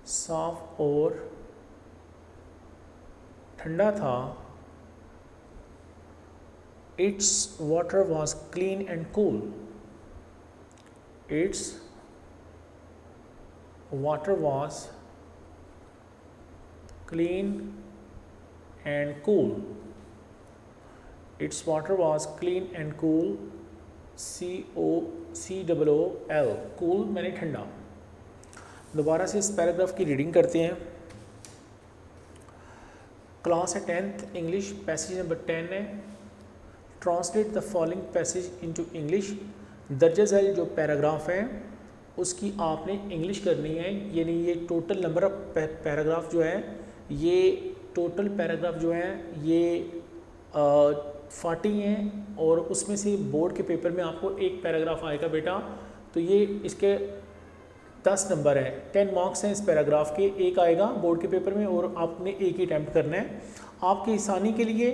साफ और ठंडा था। Its water was clean and cool. Its water was clean and cool. Its water was clean and cool. COOL, cool मैंने ठंडा। दोबारा से इस पैराग्राफ की रीडिंग करते हैं। क्लास है 10th इंग्लिश, पैसेज नंबर 10 है। Translate the following passage into English. दर्ज झैल जो पैराग्राफ है उसकी आपने इंग्लिश करनी है, यानी ये टोटल नंबर ऑफ पैराग्राफ जो है, ये टोटल पैराग्राफ जो है ये 40 हैं और उसमें से बोर्ड के पेपर में आपको एक पैराग्राफ आएगा बेटा, तो ये इसके 10 नंबर है, 10 मार्क्स हैं इस पैराग्राफ के, एक आएगा बोर्ड के पेपर में और आपने एक ही अटैम्प्ट करना है। आपकी आसानी के लिए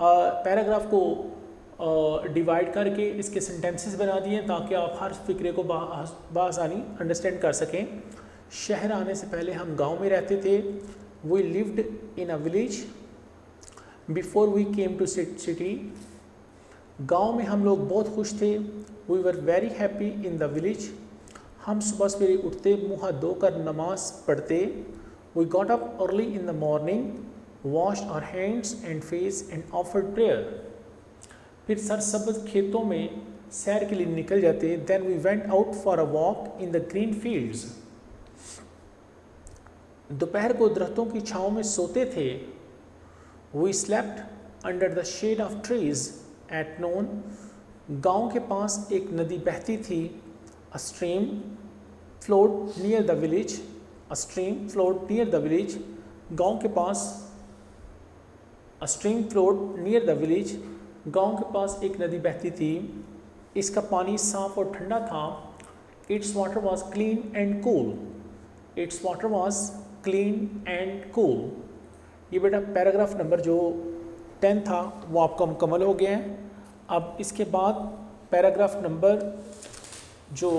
पैराग्राफ को डिवाइड करके इसके सेंटेंसेस बना दिए ताकि आप हर फिक्रे को बआसानी अंडरस्टैंड कर सकें। शहर आने से पहले हम गांव में रहते थे। We lived in a village before we came to city. गांव में हम लोग बहुत खुश थे। We were very happy in the village. हम सुबह सवेरे उठते, मुँह हाथ धोकर नमाज पढ़ते। We got up early in the morning, wash our hands and face and offered prayer. फिर सरसब्ज खेतों में सैर के लिए निकल जाते। Then we went out for a walk in the green fields. दोपहर को दरख्तों की छाँव में सोते थे। We slept under the shade of trees at noon. गांव के पास एक नदी बहती थी। A stream flowed near the village. A stream flowed near the village. गांव के पास a stream flowed near the village. गांव के पास एक नदी बहती थी। इसका पानी साफ और ठंडा था। It's water was clean and cool. It's water was clean and cool. ये बेटा पैराग्राफ नंबर जो 10 था वो आपका मुकम्मल हो गया है। अब इसके बाद पैराग्राफ नंबर जो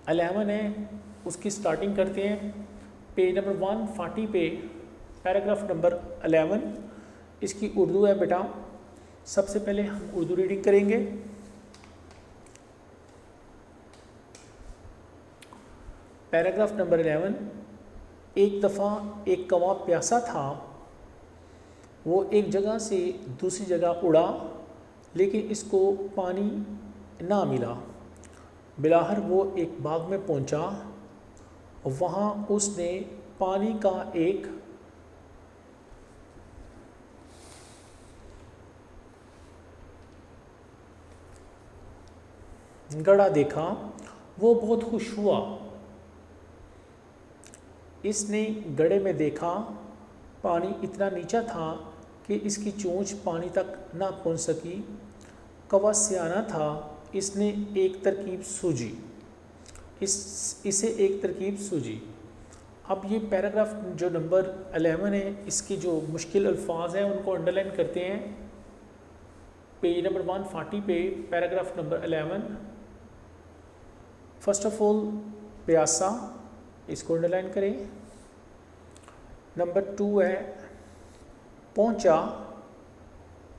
11 है उसकी स्टार्टिंग करते हैं। पेज नंबर 140 पे पैराग्राफ नंबर 11, इसकी उर्दू है बेटा। सबसे पहले हम उर्दू रीडिंग करेंगे। Paragraph number 11। एक दफ़ा एक कौवा प्यासा था। वो एक जगह से दूसरी जगह उड़ा, लेकिन इसको पानी ना मिला। बिलाहर वो एक बाग में पहुंचा। वहाँ उसने पानी का एक गड़ा देखा। वो बहुत खुश हुआ। इसने गड़े में देखा पानी इतना नीचा था कि इसकी चोंच पानी तक ना पहुंच सकी। कौवा सियाना था। इसने एक तरकीब सूझी। इसे एक तरकीब सूझी। अब ये पैराग्राफ जो नंबर 11 है, इसकी जो मुश्किल अल्फाज हैं उनको अंडरलाइन करते हैं। पेज नंबर 140 पे paragraph number 11। First of all प्यासा, इसको अंडरलाइन करें। नंबर 2 है पहुंचा,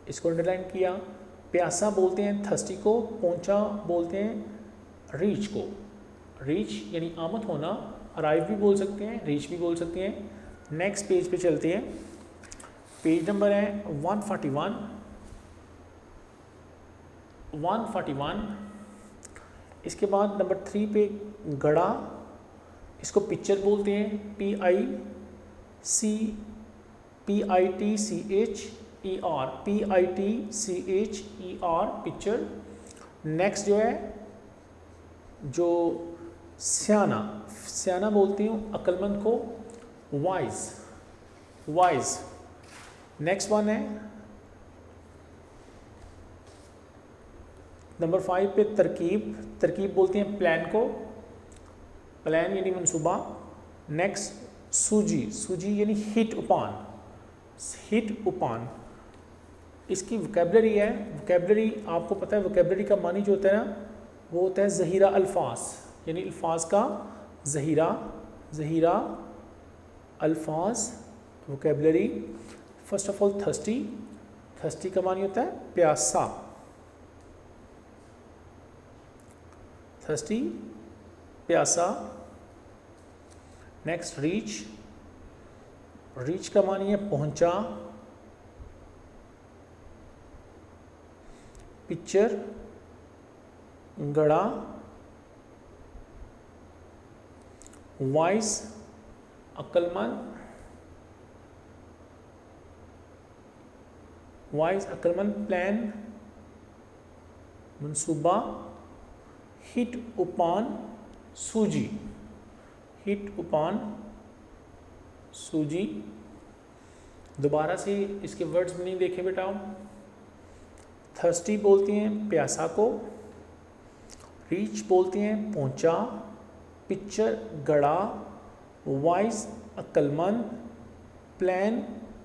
इसको अंडरलाइन किया। प्यासा बोलते हैं थर्स्टी को, पहुंचा बोलते हैं रीच को। रीच यानी आमद होना, अराइव भी बोल सकते हैं, रीच भी बोल सकते हैं। नेक्स्ट पेज पे चलते हैं। पेज नंबर है 141। 141। इसके बाद नंबर 3 पे गड़ा, इसको पिक्चर बोलते हैं। PITCHER, picture. नेक्स्ट जो है जो सियाना, सियाना बोलती हूँ अक्लमंद को, वाइज। नेक्स्ट वन है नंबर 5 पे तरकीब, तरकीब बोलते हैं प्लान को, प्लान यानी मंसूबा। नेक्स्ट सूजी, सूजी यानी हिट उपान। इसकी वोकैबलरी है। वोकैबलरी आपको पता है, वोकैबलरी का मानी जो होता है ना, वो होता है ज़हीरा अल्फाज, यानी अल्फाज का ज़हीरा अल्फाज, vocabulary. First of all thirsty का मानी होता है प्यासा, थर्स्टी प्यासा। नेक्स्ट रीच, रीच का मानी है पहुंचा, पिक्चर गड़ा, वाइस अक्लमंद, वाइस अक्लमंद प्लान मंसूबा, हिट उपान सूजी, हिट उपान सूजी। दोबारा से इसके वर्ड्स मीनिंग देखें बेटा। थर्स्टी बोलते हैं प्यासा को, रीच बोलते हैं पहुंचा, पिक्चर गड़ा, वाइज अक्लमंद, प्लान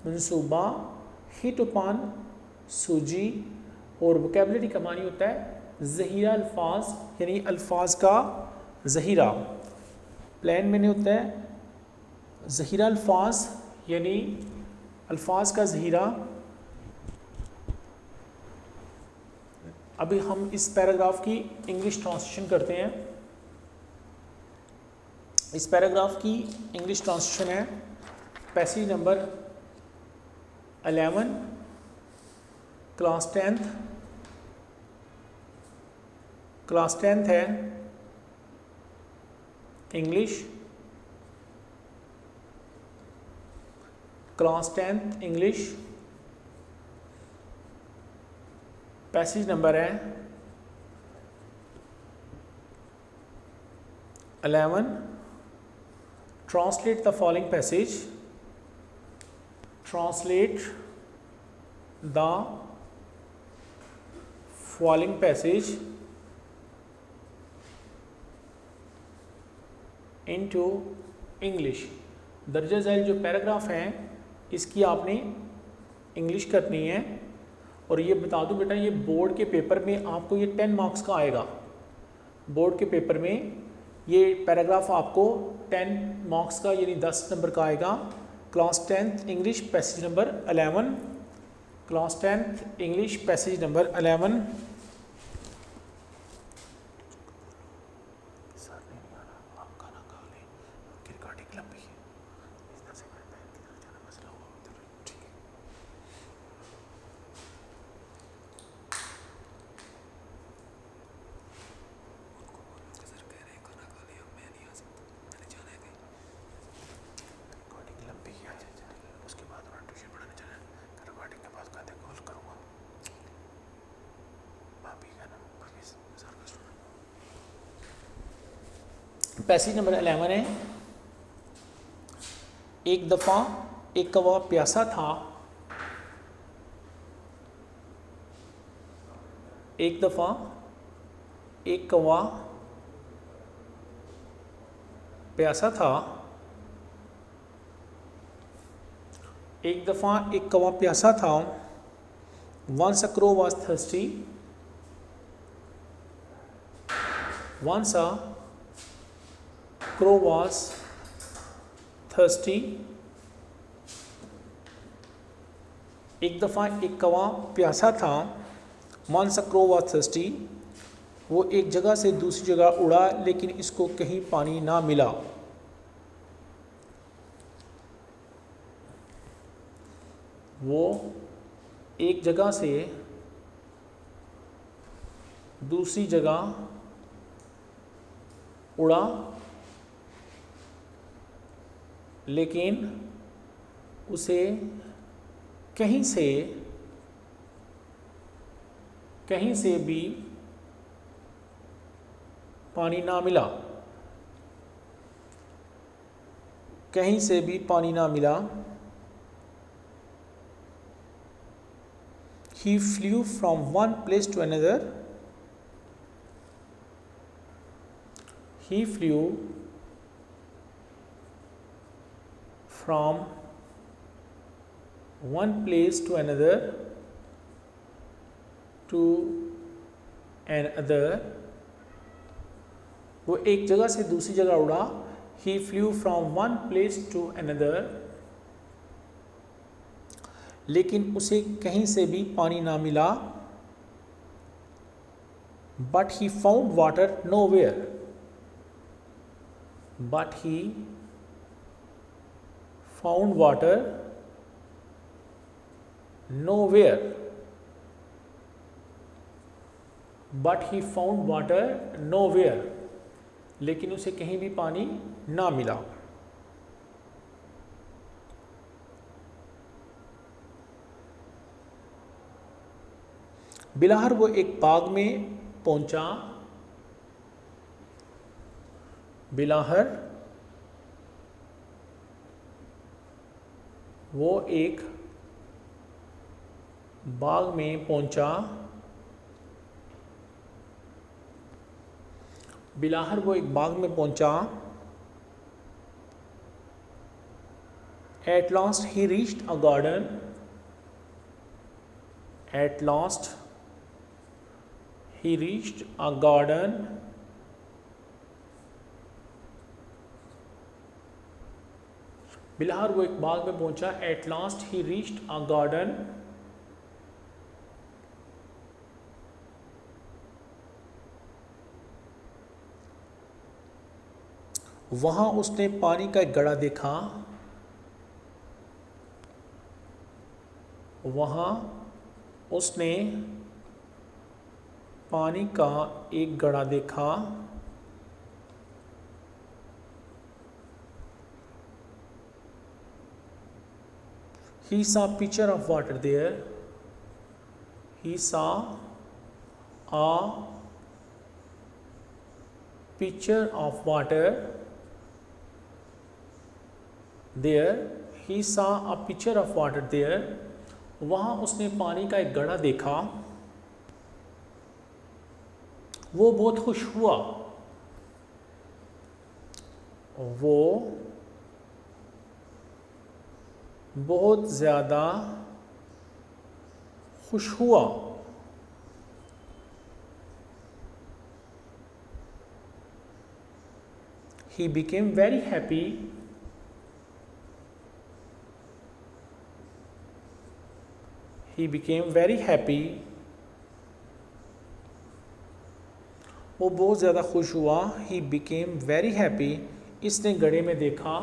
मंसूबा, हिट उपान सूजी। और वोकेबलरी का मानी होता है ज़हीरा अल्फाज, यानी अल्फाज का ज़हीरा। प्लान मैंने होता है ज़हीरा अल्फाज, यानी अल्फाज का ज़हीरा। अभी हम इस पैराग्राफ की इंग्लिश ट्रांसलेशन करते हैं। इस पैराग्राफ की इंग्लिश ट्रांसलेशन है पैसेज नंबर 11, क्लास 10th है English, class 10th English. Passage number है 11। Translate the following passage, translate the following passage into English. दर्जा झैल जो पैराग्राफ हैं इसकी आपने इंग्लिश करनी है। और ये बता दूं बेटा, ये बोर्ड के पेपर में आपको ये 10 मार्क्स का आएगा। बोर्ड के पेपर में ये पैराग्राफ आपको 10 मार्क्स का यानी 10 नंबर का आएगा। Class 10th English passage number 11, class 10th English passage number 11। Passage number 11 है। एक दफ़ा एक कौवा प्यासा था, एक दफ़ा एक कौवा प्यासा था, एक दफ़ा एक कौवा प्यासा था। Once a crow was thirsty, once a crow was thirsty। एक दफ़ा एक कौवा प्यासा था। Once a crow was thirsty, वो एक जगह से दूसरी जगह उड़ा लेकिन इसको कहीं पानी ना मिला। वो एक जगह से दूसरी जगह उड़ा लेकिन उसे कहीं से भी पानी ना मिला, कहीं से भी पानी ना मिला। He flew from one place to another, he flew from one place to another, to another। वो एक जगह से दूसरी जगह उड़ा। He flew from one place to another, लेकिन उसे कहीं से भी पानी ना मिला। But he found water nowhere, but he found water nowhere, but he found water nowhere, लेकिन उसे कहीं भी पानी ना मिला। बिलाहर वो एक बाग में पहुंचा। बिलाहर वो एक बाग में पहुंचा। बिलाहर वो एक बाग में पहुंचा। At last he reached a garden. At last he reached a garden. बिलाहर वो एक बाग में पहुंचा। At last he reached a garden. वहां उसने पानी का एक गड़ा देखा। वहां उसने पानी का एक गड़ा देखा। He saw a pitcher of water there. He saw a pitcher of water there. He saw a pitcher of water there. वहाँ उसने पानी का एक गड़ा देखा। वो बहुत खुश हुआ। वो बहुत ज़्यादा खुश हुआ। He became very happy. He became very happy. वो बहुत ज़्यादा खुश हुआ। He became very happy. इसने गड़े में देखा।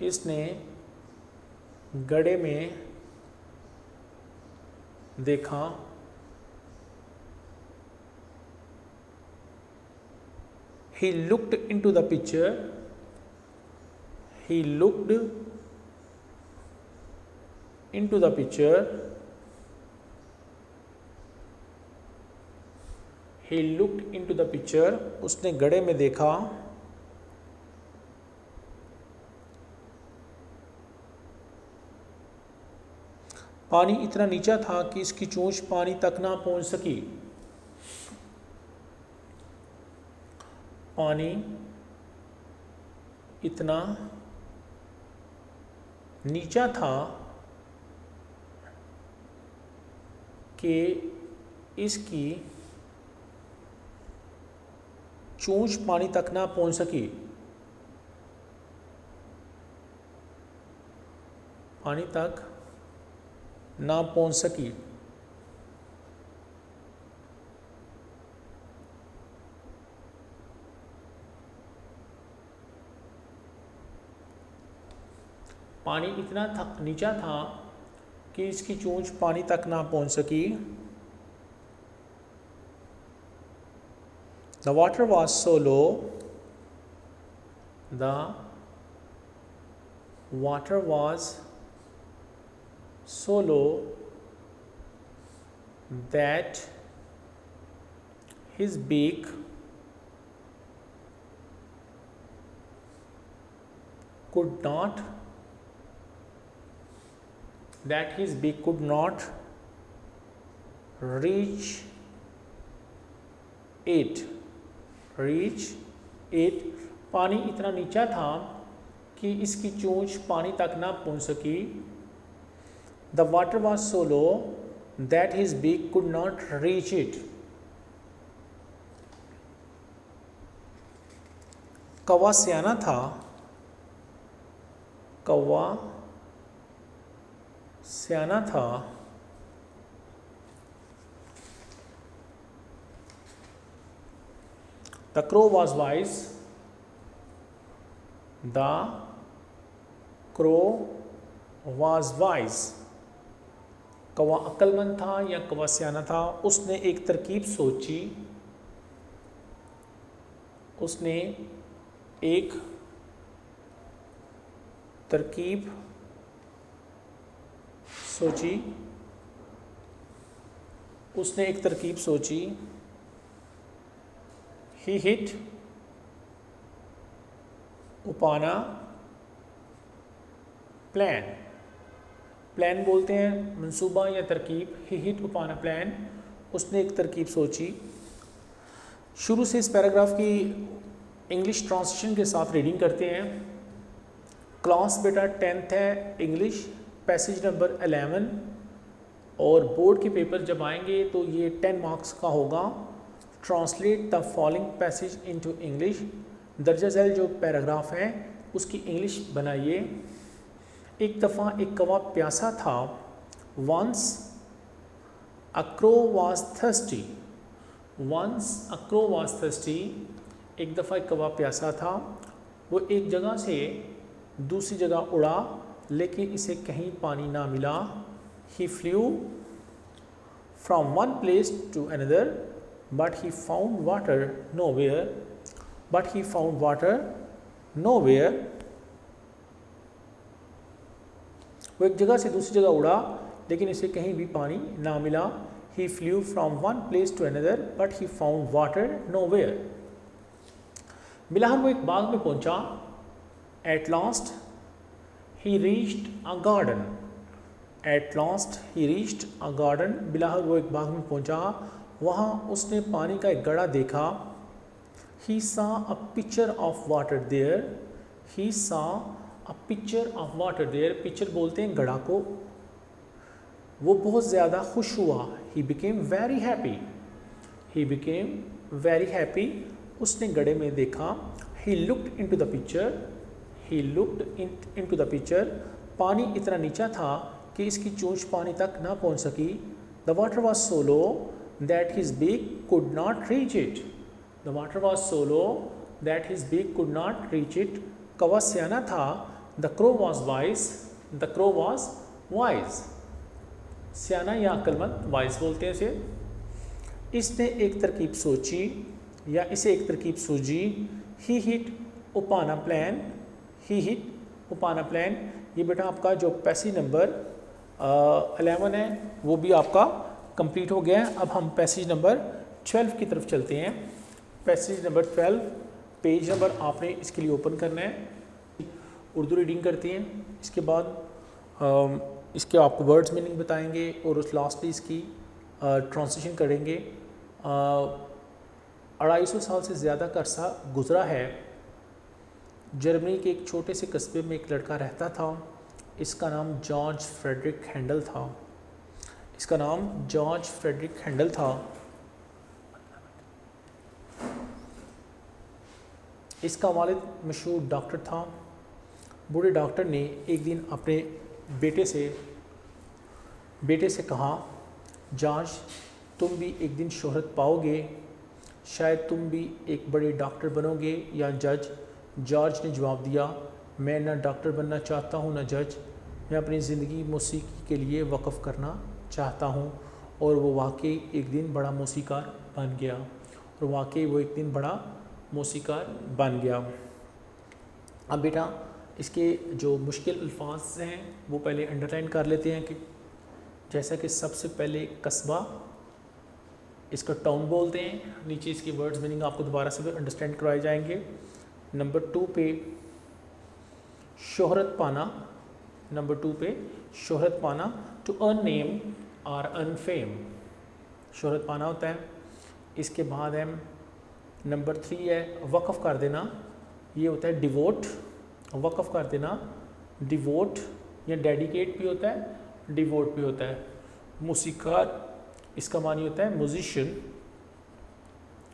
इसने गड़े में देखा। He looked into the picture. He looked into the picture. He looked into the picture. उसने गड़े में देखा। पानी इतना नीचा था कि इसकी चोंच पानी तक ना पहुंच सकी। पानी इतना नीचा था कि इसकी चोंच पानी तक ना पहुंच सकी। पानी तक ना पहुंच सकी। पानी इतना नीचा था कि इसकी चोंच पानी तक ना पहुंच सकी। The water was so low. The water was so low that his beak could not reach it. पानी इतना नीचा था कि इसकी चोंच पानी तक ना पहुंच सकी। The water was so low that his beak could not reach it. कौवा सियाना था। कौवा सियाना था। The crow was wise. The crow was wise, कौवा अक्लमंद था या कौवा सियाना था। उसने एक तरकीब सोची, उसने एक तरकीब सोची, उसने एक तरकीब सोची। He hit upon a plan, plan बोलते हैं मंसूबा या तरकीब। He hit upon a plan, उसने एक तरकीब सोची। शुरू से इस पैराग्राफ की इंग्लिश ट्रांसलेशन के साथ रीडिंग करते हैं। क्लास बेटा 10th है, इंग्लिश पैसेज नंबर 11, और बोर्ड के पेपर जब आएंगे तो ये 10 मार्क्स का होगा। Translate the following passage into English, दर्जा झैल जो पैराग्राफ है उसकी इंग्लिश बनाइए। एक दफ़ा एक कौवा प्यासा था। Once a crow was thirsty, once a crow was thirsty, एक दफ़ा एक कौवा प्यासा था। वो एक जगह से दूसरी जगह उड़ा लेकिन इसे कहीं पानी ना मिला। He flew from one place to another but he found water nowhere, but he found water nowhere। वो एक जगह से दूसरी जगह उड़ा लेकिन इसे कहीं भी पानी ना मिला। He flew from one place to another but he found water nowhere। बिलाहर वो एक बाग में पहुंचा। At last he reached a garden, at last he reached a garden। बिलाहर वो एक बाग में पहुंचा, वहाँ उसने पानी का एक गड़ा देखा। He saw a pitcher of water there, he saw a pitcher of water there। Picture बोलते हैं गड़ा को। वो बहुत ज़्यादा खुश हुआ। He became very happy, he became very happy। उसने गड़े में देखा। He looked into the pitcher, he looked into the pitcher। पानी इतना नीचा था कि इसकी चोंच पानी तक ना पहुंच सकी। The water was so low that his beak could not reach it, the water was so low that his beak could not reach it। कौवा सियाना था। The crow was wise, the crow was wise। सियाना या अक्लमंद, wise बोलते हैं इसे। इसने एक तरकीब सोची या इसे एक तरकीब सूझी। He hit upon a plan, he hit upon a plan। ये बेटा आपका जो पैसेज नंबर 11 है वो भी आपका कंप्लीट हो गया है। अब हम पैसेज नंबर 12 की तरफ चलते हैं। पैसेज नंबर 12, पेज नंबर आपने इसके लिए ओपन करना है। उर्दू रीडिंग करती हैं, इसके बाद इसके आपको वर्ड्स मीनिंग बताएंगे और उस लास्टली इसकी ट्रांसलेशन करेंगे। 250 साल से ज़्यादा का अरसा गुज़रा है। जर्मनी के एक छोटे से कस्बे में एक लड़का रहता था। इसका नाम जॉर्ज फ्रेडरिक हैंडल था, इसका नाम जॉर्ज फ्रेडरिक हैंडल था। इसका वालिद मशहूर डॉक्टर था। बूढ़े डॉक्टर ने एक दिन अपने बेटे से कहा, जॉर्ज तुम भी एक दिन शोहरत पाओगे, शायद तुम भी एक बड़े डॉक्टर बनोगे या जज। जॉर्ज ने जवाब दिया, मैं ना डॉक्टर बनना चाहता हूँ ना जज, मैं अपनी ज़िंदगी मौसीकी के लिए वक़्फ़ करना चाहता हूँ। और वो वाकई एक दिन बड़ा मौसीकार बन गया, और वाकई वो एक दिन बड़ा मौसीकार बन गया। अब बेटा इसके जो मुश्किल अल्फाज हैं वो पहले अंडरलाइन कर लेते हैं कि जैसा कि सबसे पहले कस्बा, इसका टाउन बोलते हैं। नीचे इसकी वर्ड्स मीनिंग आपको दोबारा से अंडरस्टैंड करवाए जाएंगे। नंबर 2 पे शोहरत पाना, नंबर 2 पे शोहरत पाना, टू अर्न नेम और अर्न फेम, शोहरत पाना होता है। इसके बाद है नंबर 3 है वक़्फ़ कर देना, ये होता है डिवोट, वक़्फ़ कर देना, डिवोट या डेडिकेट भी होता है, डिवोट भी होता है। मौसीकार इसका मानी होता है म्यूजिशियन,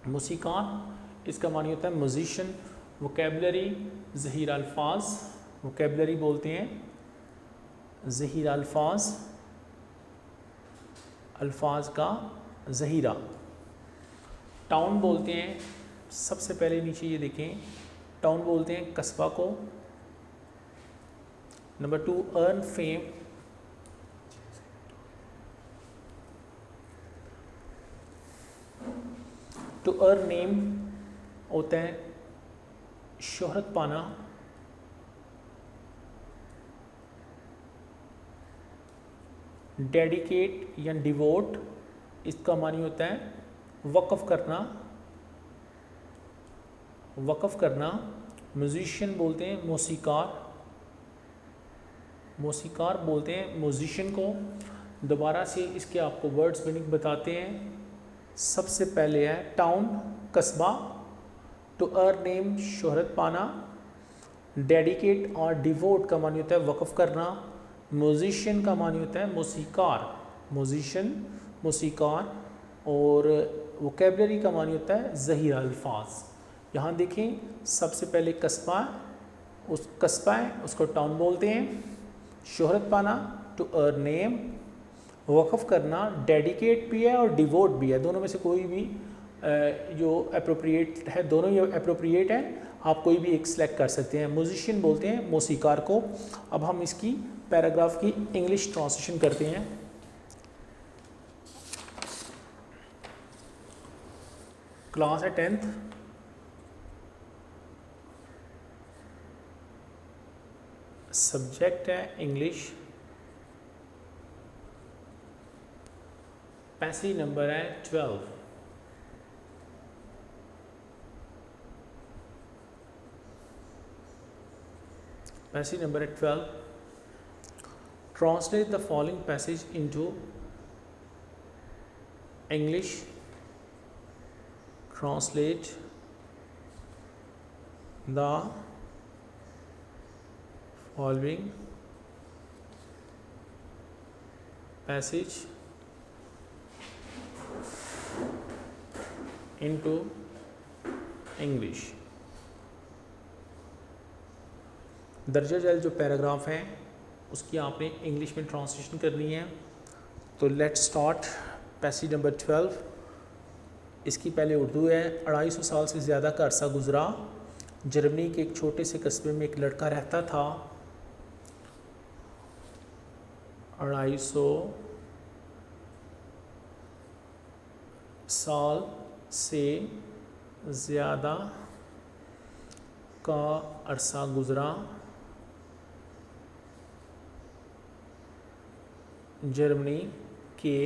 मौसीकार इसका मानी होता है म्यूजिशियन। वोकेबलरी ज़हीरा अल्फाज, वोकेबलरी बोलते हैं ज़हीरा अल्फाज, अल्फाज का ज़हीरा। टाउन बोलते हैं, सबसे पहले नीचे ये देखें, टाउन बोलते हैं कस्बा को, number 2, earn fame. To earn name होता है शोहरत पाना। डेडिकेट या डिवोट, इसका मानी होता है वक़्फ़ करना, वक़्फ़ करना। म्यूज़िशियन बोलते हैं मौसीकार, मौसीकार बोलते हैं म्यूज़िशियन को। दोबारा से इसके आपको वर्ड्स मीनिंग बताते हैं। सबसे पहले है टाउन, कस्बा। टू अर्न नेम, शोहरत पाना। डेडिकेट और डिवोट का मानी होता है वक़्फ़ करना। म्यूज़िशियन का मानी होता है मौसीकार, म्यूज़िशियन मौसीकार। और वोकेबलरी का मानी होता है ज़हीरा अल्फाज। यहाँ देखें, सबसे पहले कस्बा, उस कस्बा है उसको टाउन बोलते हैं। शोहरत पाना, टू अर्न नेम, वक़्फ़ करना। डेडिकेट भी है और डिवोट भी है, दोनों में से कोई भी जो अप्रोप्रिएट है, दोनों ही अप्रोप्रिएट है, आप कोई भी एक सिलेक्ट कर सकते हैं। म्यूज़िशियन बोलते हैं मौसीकार को। अब हम इसकी पैराग्राफ की इंग्लिश ट्रांसलेशन करते हैं। क्लास है 10th। सब्जेक्ट है इंग्लिश। पैसेज नंबर है 12। पैसेज नंबर है 12। Translate the following passage into English. Translate the following passage into English। दर्जा जैल जो पैराग्राफ है उसकी आपने इंग्लिश में ट्रांसलेशन करनी है। तो लेट्स स्टार्ट पैसेज नंबर 12। इसकी पहले उर्दू है। 250 साल से ज़्यादा का अरसा गुजरा। जर्मनी के एक छोटे से कस्बे में एक लड़का रहता था। 250 साल से ज़्यादा का अरसा गुज़रा। जर्मनी के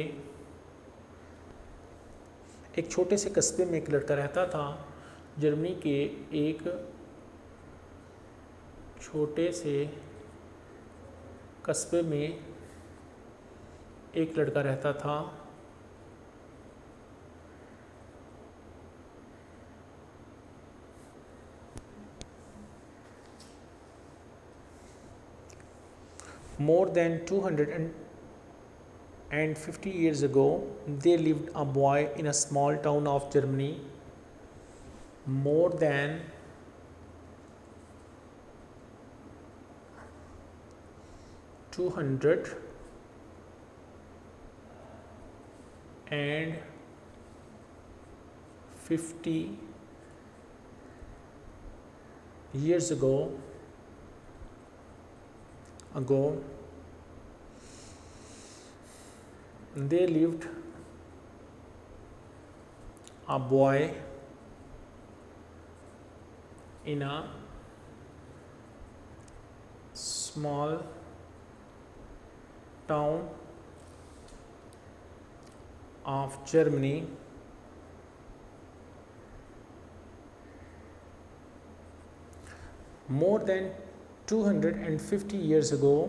एक छोटे से कस्बे में एक लड़का रहता था। जर्मनी के एक छोटे से कस्बे में एक लड़का रहता था। More than 250 years ago, there lived a boy in a small town of Germany. More than 250 years ago, there lived a boy in a small town of Germany. More than 250 years ago,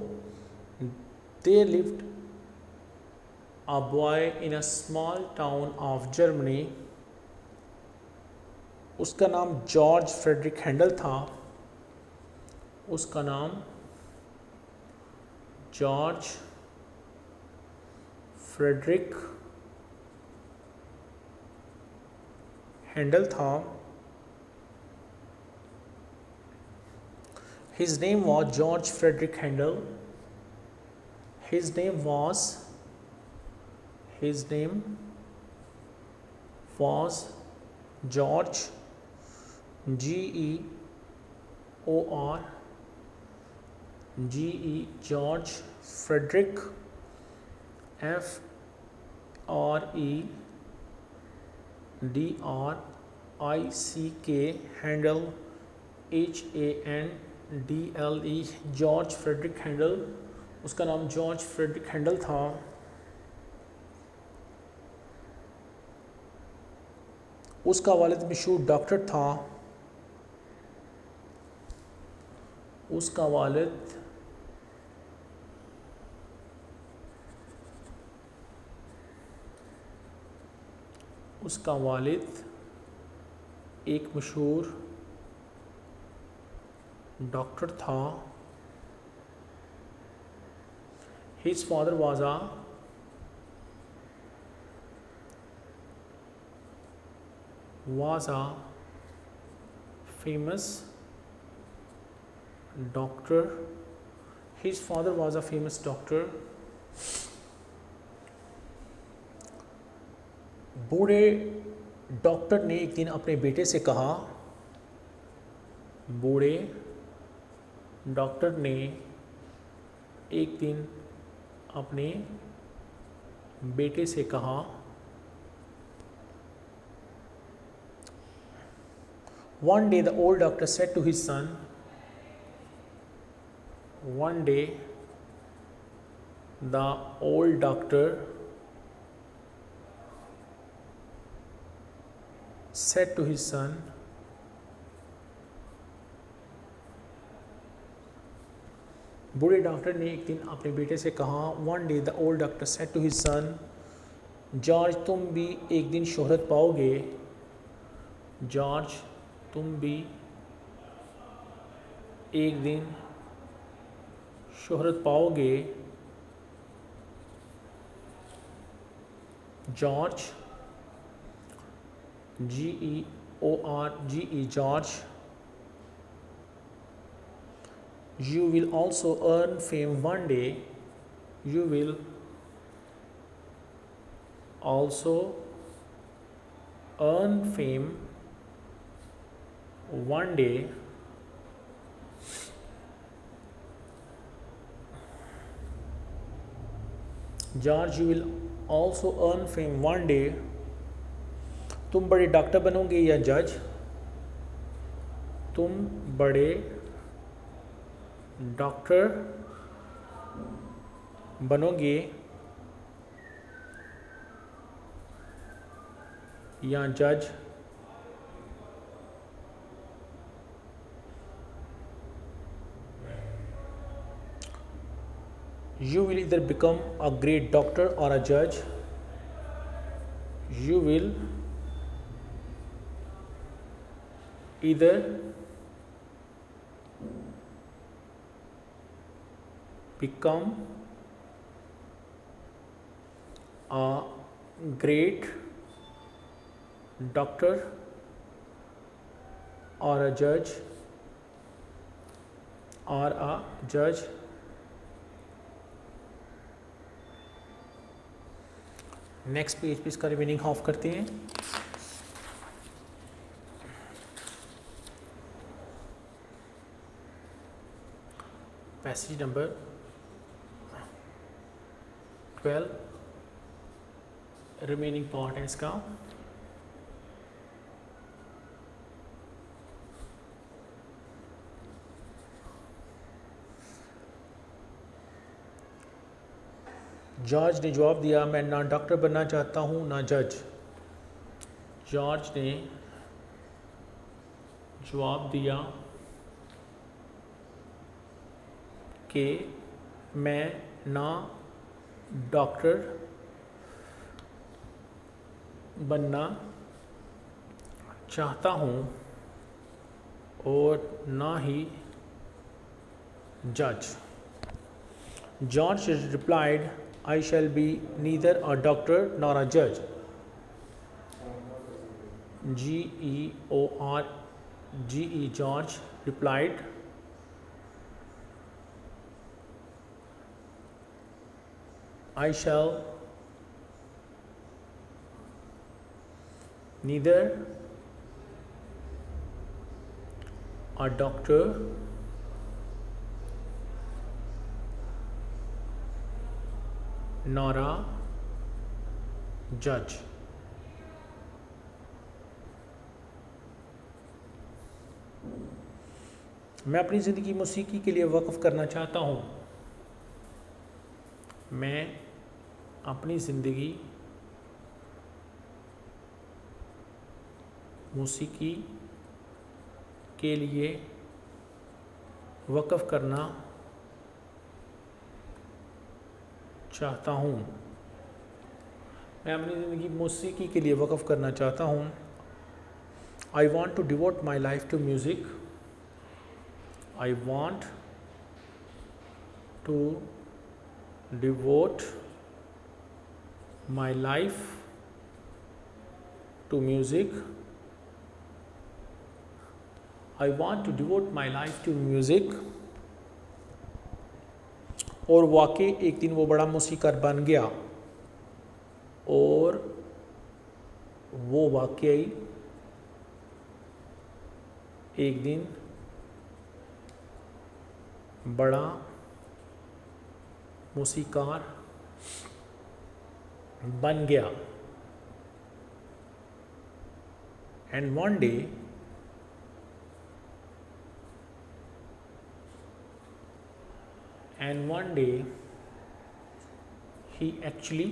there lived a boy in a small town of Germany. उसका नाम George Frederick Handel था। उसका नाम George Frederick Handel था। His name was George Frederick Handel. His name was George, George, GE George Frederick, FREDRICK Handel, HANDLE George Frederick Handel. उसका नाम George Frederick Handel था। उसका वालिद मशहूर डॉक्टर था। उसका वालिद एक मशहूर डॉक्टर था। His father was a famous doctor. His father was a famous doctor. बूढ़े डॉक्टर ने एक दिन अपने बेटे से कहा, बूढ़े डॉक्टर ने एक दिन अपने बेटे से कहा, One day the old doctor said to his son, one day the old doctor said to his son, बूढ़े डॉक्टर ने एक दिन अपने बेटे से कहा, one day the old doctor said to his son, George तुम भी एक दिन शोहरत पाओगे, जॉर्ज तुम भी एक दिन शोहरत पाओगे। George GEORGE George, you will also earn fame one day. You will also earn fame one day. George, you will also earn fame one day. तुम बड़े डॉक्टर बनोगे या जज? तुम बड़े डॉक्टर बनोगे या जज? You will either become a great doctor or a judge. You will either become a great doctor or a judge next page पे इसका रिमेनिंग हाफ करते हैं। पैसेज नंबर 12 रिमेनिंग पार्ट है इसका। जॉर्ज ने जवाब दिया, मैं ना डॉक्टर बनना चाहता हूँ ना जज। जॉर्ज ने जवाब दिया कि मैं ना डॉक्टर बनना चाहता हूँ और ना ही जज। George replied, I shall be neither a doctor nor a judge. GEORGE George replied, I shall neither a doctor नॉरा जज। मैं अपनी ज़िंदगी मौसीकी के लिए वक्फ़ करना चाहता हूँ। मैं अपनी ज़िंदगी मौसीकी के लिए वक्फ़ करना चाहता हूँ। मैं अपनी ज़िंदगी मौसीकी के लिए वक्फ़ करना चाहता हूँ। I want to devote my life to music. I want to devote my life to music. I want to devote my life to music. और वाकई एक दिन वो बड़ा मौसीकार बन गया और वो वाकई एक दिन बड़ा मौसीकार बन गया। And one day he actually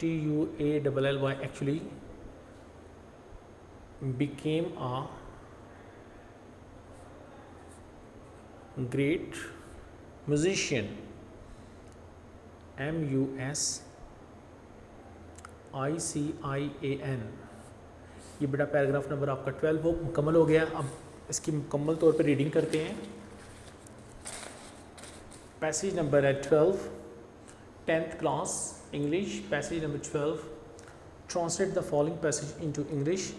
ACTUALLY actually became a great musician। MUSICIAN। ये बड़ा पैराग्राफ नंबर आपका 12 मुकम्मल हो गया। अब इसकी मुकम्मल तौर पर रीडिंग करते हैं। पैसेज नंबर है 12, 10th class English. Passage number 12, translate the following passage into English.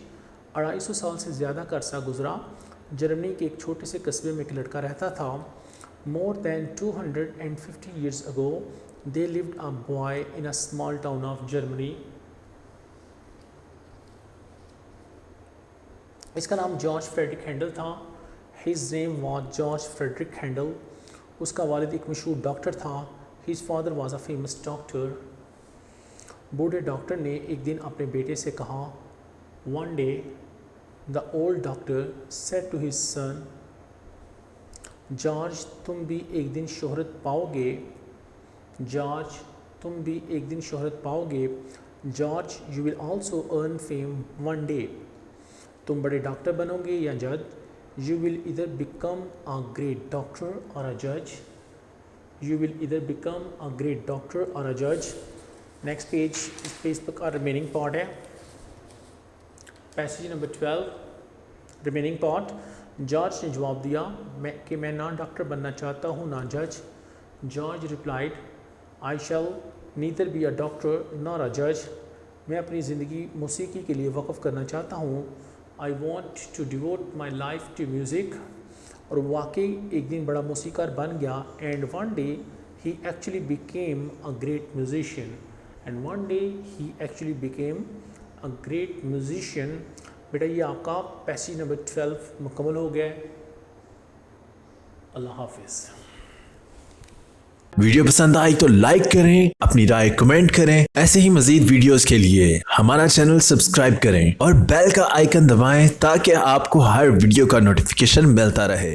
250 साल से ज़्यादा का अरसा गुजरा। जर्मनी के एक छोटे से कस्बे में एक लड़का रहता था। More than 250 years ago, they lived a boy in a small town of Germany। इसका नाम जॉर्ज फ्रेडरिक हैंडल था। His name was George Frederick Handel. उसका वालिद एक मशहूर डॉक्टर था। His father was a famous doctor। बूढ़े डॉक्टर ने एक दिन अपने बेटे से कहा। One day, the old doctor said to his son, George तुम भी एक दिन शोहरत पाओगे। जॉर्ज तुम भी एक दिन शोहरत पाओगे। George you will also earn fame one day. तुम बड़े डॉक्टर बनोगे या जज। यू विल इधर बिकम अ ग्रेट डॉक्टर और अ जज। यू विल इधर बिकम अ ग्रेट डॉक्टर और अ जज। नेक्स्ट पेज, इस पेज पर का रिमेनिंग पार्ट है। Passage number 12, remaining part. George ने जवाब दिया कि मैं ना डॉक्टर बनना चाहता हूँ ना जज। George replied, I shall neither be a doctor nor a जज। मैं अपनी ज़िंदगी मौसीकी के लिए वक्फ़ करना चाहता हूँ। I want to devote my life to music. और वाकई एक दिन बड़ा मौसीकार बन गया। And one day he actually became a great musician. And one day he actually became a great musician. बेटा ये आपका पैसेज नंबर 12 मुकम्मल हो गया है। अल्लाह हाफिज़।
वीडियो पसंद आई तो लाइक करें, अपनी राय कमेंट करें। ऐसे ही मजीद वीडियोस के लिए हमारा चैनल सब्सक्राइब करें और बेल का आइकन दबाएं ताकि आपको हर वीडियो का नोटिफिकेशन मिलता रहे।